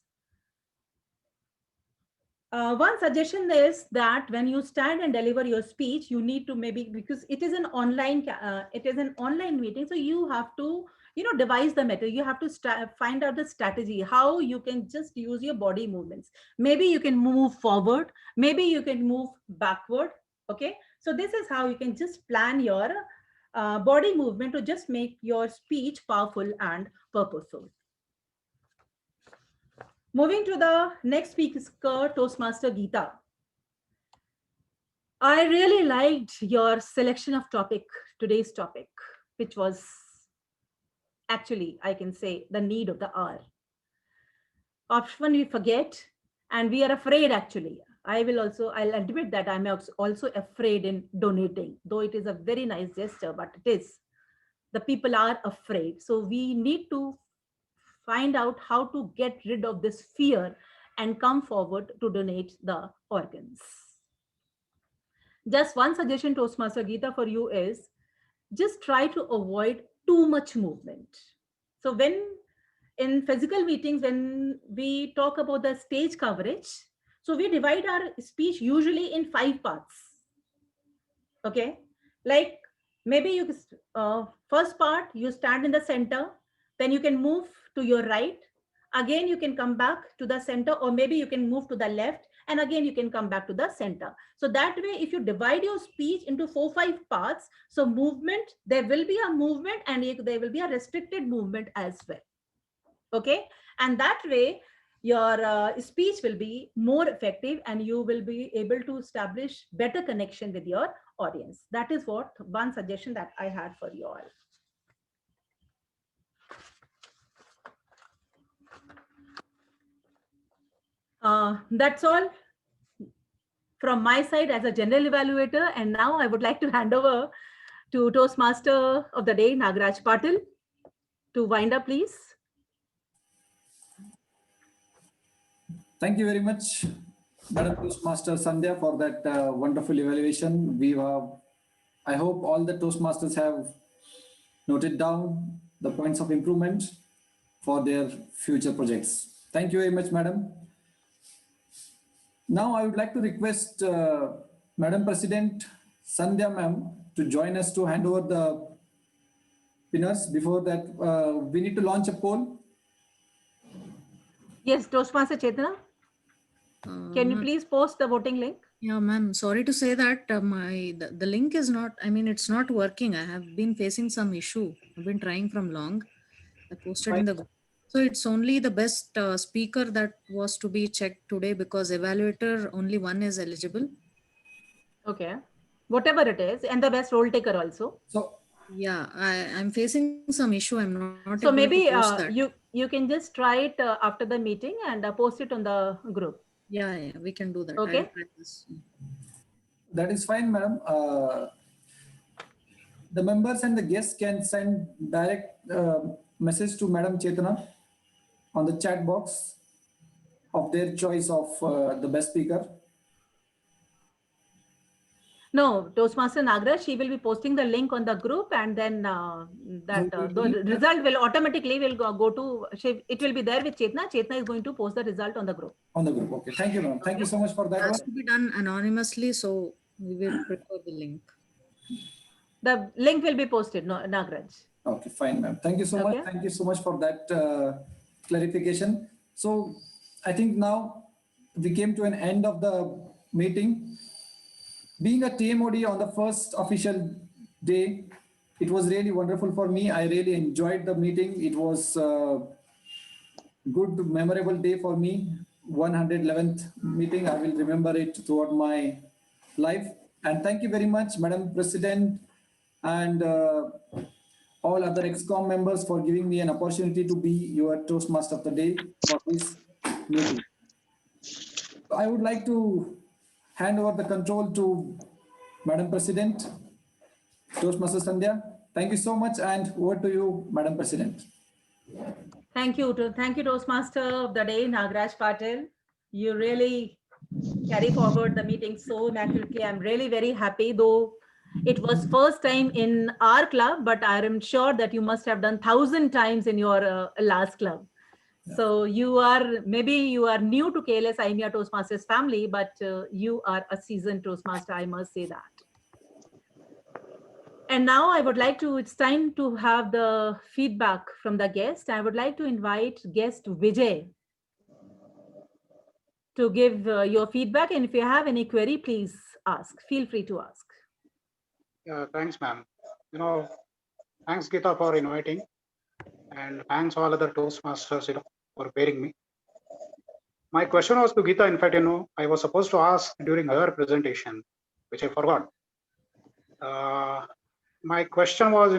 One suggestion is that when you stand and deliver your speech, you need to maybe, because it is an online meeting, so you have to, devise the method. You have to find out the strategy, how you can just use your body movements. Maybe you can move forward, maybe you can move backward. Okay, so this is how you can just plan your body movement to just make your speech powerful and purposeful. Moving to the next speaker, Toastmaster Geeta. I really liked your selection of today's topic, which was actually, I can say, the need of the hour. Often we forget and we are afraid actually. I'll admit that I'm also afraid in donating, though it is a very nice gesture, but the people are afraid. So we need to find out how to get rid of this fear and come forward to donate the organs. Just one suggestion, Toastmaster Geeta, for you is just try to avoid too much movement. So when in physical meetings, when we talk about the stage coverage, so we divide our speech usually in 5 parts. Okay, like maybe you first part, you stand in the center, then you can move to your right, again you can come back to the center, or maybe you can move to the left, and again you can come back to the center. So that way, if you divide your speech into 4-5 parts, so movement, there will be a movement and there will be a restricted movement as well. Okay, and that way your speech will be more effective and you will be able to establish better connection with your audience. That is what one suggestion that I had for you all. That's all from my side as a general evaluator. And now I would like to hand over to Toastmaster of the day, Nagaraj Patil, to wind up, please. Thank you very much, Madam Toastmaster Sandhya, for that wonderful evaluation. I hope all the Toastmasters have noted down the points of improvement for their future projects. Thank you very much, Madam. Now I would like to request Madam President Sandhya Ma'am to join us to hand over the winners. Before that, we need to launch a poll. Yes, Toastmaster Chetna, can you please post the voting link? Yeah, ma'am, sorry to say that the link is not, it's not working. I have been facing some issue. I've been trying from long. I posted in the group. So it's only the best speaker that was to be checked today, because evaluator, only one is eligible. Okay, whatever it is, and the best role taker also. So yeah, I'm facing some issue. I'm not so able maybe to post that. you can just try it after the meeting and post it on the group. Yeah, we can do that. Okay. I'll try this. That is fine, madam. The members and the guests can send direct message to Madam Chetna on the chat box of their choice of the best speaker. No, Toastmaster Nagaraj, she will be posting the link on the group, and then the result will automatically go to, it will be there with Chetna. Chetna is going to post the result on the group. On the group. Okay. Thank you, ma'am. Thank you so much for that. It has to be done anonymously, so we will prefer the link. The link will be posted, no, Nagaraj. Okay, fine, ma'am. Thank you so much. Thank you so much for that clarification. So I think now we came to an end of the meeting. Being a TMOD on the first official day, it was really wonderful for me. I really enjoyed the meeting. It was a good, memorable day for me. 111th meeting. I will remember it throughout my life. And thank you very much, Madam President, and all other ExCom members for giving me an opportunity to be your Toastmaster of the day for this meeting. I would like to hand over the control to Madam President, Toastmaster Sandhya. Thank you so much, and over to you, Madam President. Thank you. Thank you, Toastmaster of the day, Nagraj Patil. You really carry forward the meeting so immaculately. I'm really very happy, though it was first time in our club, but I am sure that you must have done 1,000 times in your last club. So you are, maybe you are new to KLS IMEA Toastmasters family, but you are a seasoned Toastmaster, I must say that. And now I would like to, it's time to have the feedback from the guest. I would like to invite guest Vijay to give your feedback. And if you have any query, please ask. Feel free to ask. Yeah, thanks, ma'am. Thanks, Geeta, for inviting. And thanks all other Toastmasters, for pairing me. My question was to Geeta. In fact, I was supposed to ask during her presentation, which I forgot. My question was,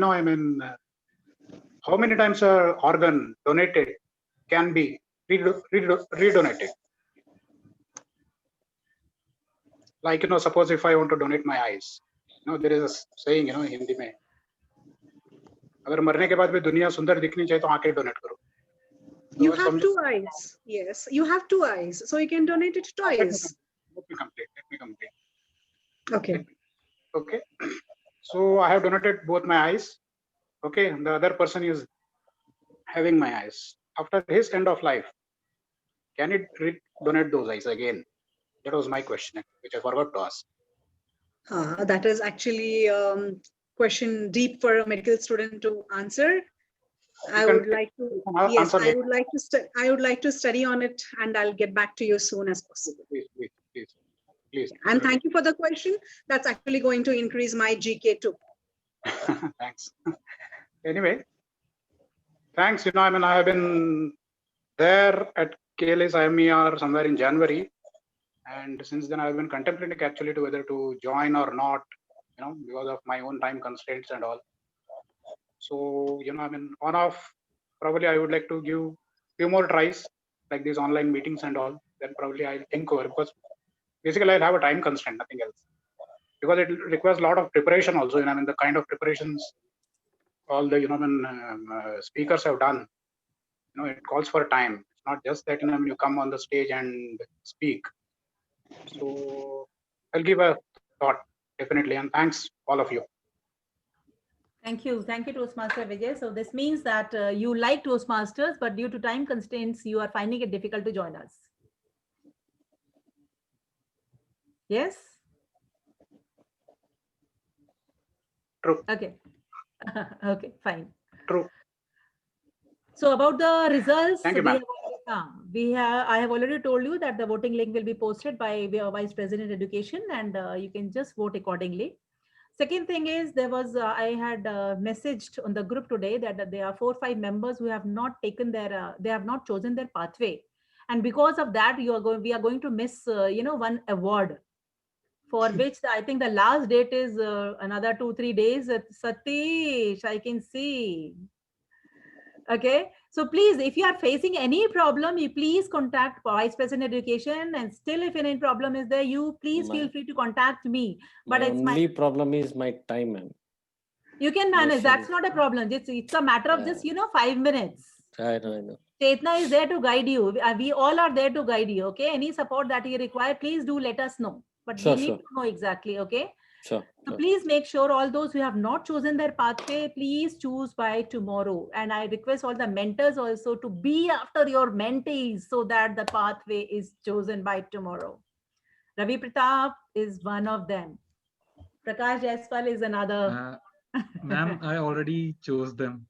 how many times an organ donated can be redonated? Like, suppose if I want to donate my eyes, there is a saying, in Hindi mein, अगर मरने के बाद भी दुनिया सुंदर दिखनी चाहिए तो आंखें डोनेट करो. You have two eyes. Yes, you have two eyes, so you can donate it twice. Let me complete. Okay. Okay. So I have donated both my eyes. Okay. The other person is having my eyes. After his end of life, can it donate those eyes again? That was my question, which I forgot to ask. That is actually question deep for a medical student to answer. I would like to study on it, and I'll get back to you as soon as possible. Please. And thank you for the question. That's actually going to increase my GK too. Thanks. Anyway, thanks. I have been there at KLS IMER somewhere in January, and since then I've been contemplating actually to whether to join or not, because of my own time constraints and all. So, on off, probably I would like to give few more tries, like these online meetings and all. Then probably I'll think over, because basically I'll have a time constraint, nothing else. Because it requires a lot of preparation also. The kind of preparations all the speakers have done. It calls for time. It's not just that you come on the stage and speak. So I'll give a thought definitely, and thanks all of you. Thank you, Toastmaster Vijay. So this means that you like Toastmasters, but due to time constraints, you are finding it difficult to join us. Yes? True. Okay. Okay, fine. True. So about the results, thank you, ma'am. I have already told you that the voting link will be posted by Vice President Education, and you can just vote accordingly. Second thing is, there was I had messaged on the group today that there are 4 or 5 members who have not taken their they have not chosen their pathway, and because of that we are going to miss one award, for which I think the last date is another 2-3 days. Satish, I can see. Okay, so please, if you are facing any problem, you please contact Vice President Education, and still if any problem is there, you please feel free to contact me. But My it's only problem is my time, ma'am. You can manage. That's not a problem. It's a matter of just 5 minutes. I know. Chetna is there to guide you. We all are there to guide you. Okay, any support that you require, please do let us know. But we need to know exactly. Okay. Sure. So please make sure all those who have not chosen their pathway, please choose by tomorrow. And I request all the mentors also to be after your mentees so that the pathway is chosen by tomorrow. Ravi Pratap is one of them. Prakash Jaiswal is another. Ma'am, I already chose them.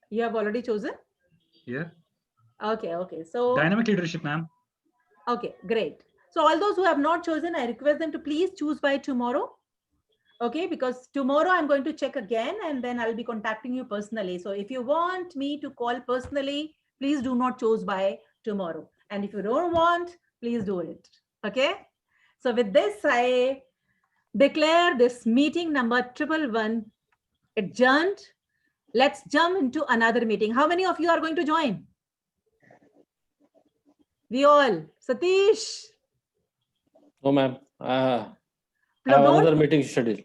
You have already chosen? Yeah. Okay. So dynamic leadership, ma'am. Okay, great. So all those who have not chosen, I request them to please choose by tomorrow. Okay, because tomorrow I'm going to check again and then I'll be contacting you personally. So if you want me to call personally, please do not choose by tomorrow. And if you don't want, please do it. Okay. So with this, I declare this meeting number 111 adjourned. Let's jump into another meeting. How many of you are going to join? We all. Satish. Oh, ma'am. I have another meeting scheduled.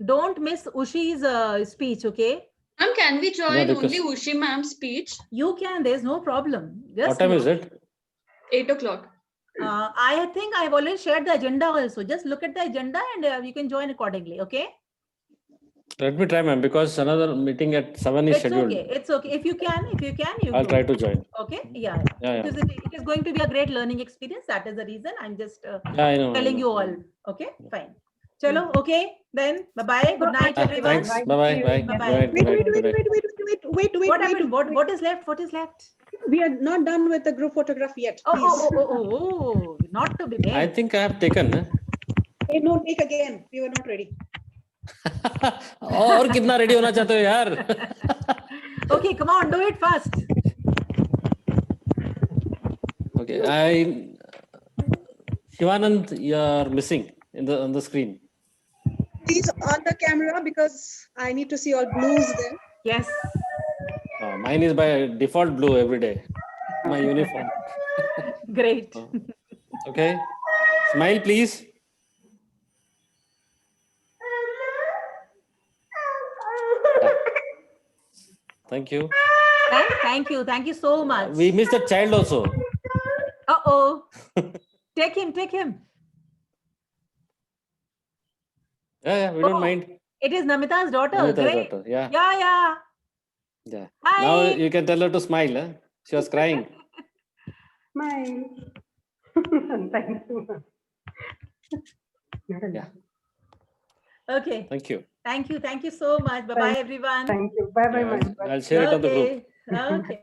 Don't miss Ushi's speech, okay? Ma'am, can we join because- only Ushi ma'am's speech? You can, there's no problem. Just What time look. is it? 8 o'clock. I think I've already shared the agenda also. Just look at the agenda and you can join accordingly. Okay. Let me try, ma'am, because another meeting at 7 is It's scheduled. okay. It's okay. If you can, you I'll go. try to join. Okay. Yeah. Yeah, Because it is going to be a great learning experience. That is the reason I'm just Yeah, I know. telling you all. Okay. Fine. Chalo. Okay. Then bye bye. Good night, everyone. Thanks. Bye-bye. Bye. Bye-bye. Good night. Good night. What happened? What is left? What is left? We are not done with the group photograph yet. Oh, not to be made. I think I have taken. Hey, no, take again. We were not ready. और कितना ready होना चाहते हो यार? Okay, come on, do it fast. Okay, Shivanand, you're missing on the screen. Please on the camera because I need to see all blues there. Yes. Mine is by default blue every day. My uniform. Great. Okay. Smile, please. Thank you. Thank you. Thank you so much. We missed the child also. Uh-oh. Take him. Yeah, we don't mind. It is Namita's daughter. Namita's Great. daughter, yeah. Yeah. Hi. Now you can tell her to smile. Huh? She was crying. Smile. Thank you. Yeah. Okay. Thank you. Thank you so much. Bye-bye, everyone. Thank you. Bye-bye, I'll share it on the group. Okay.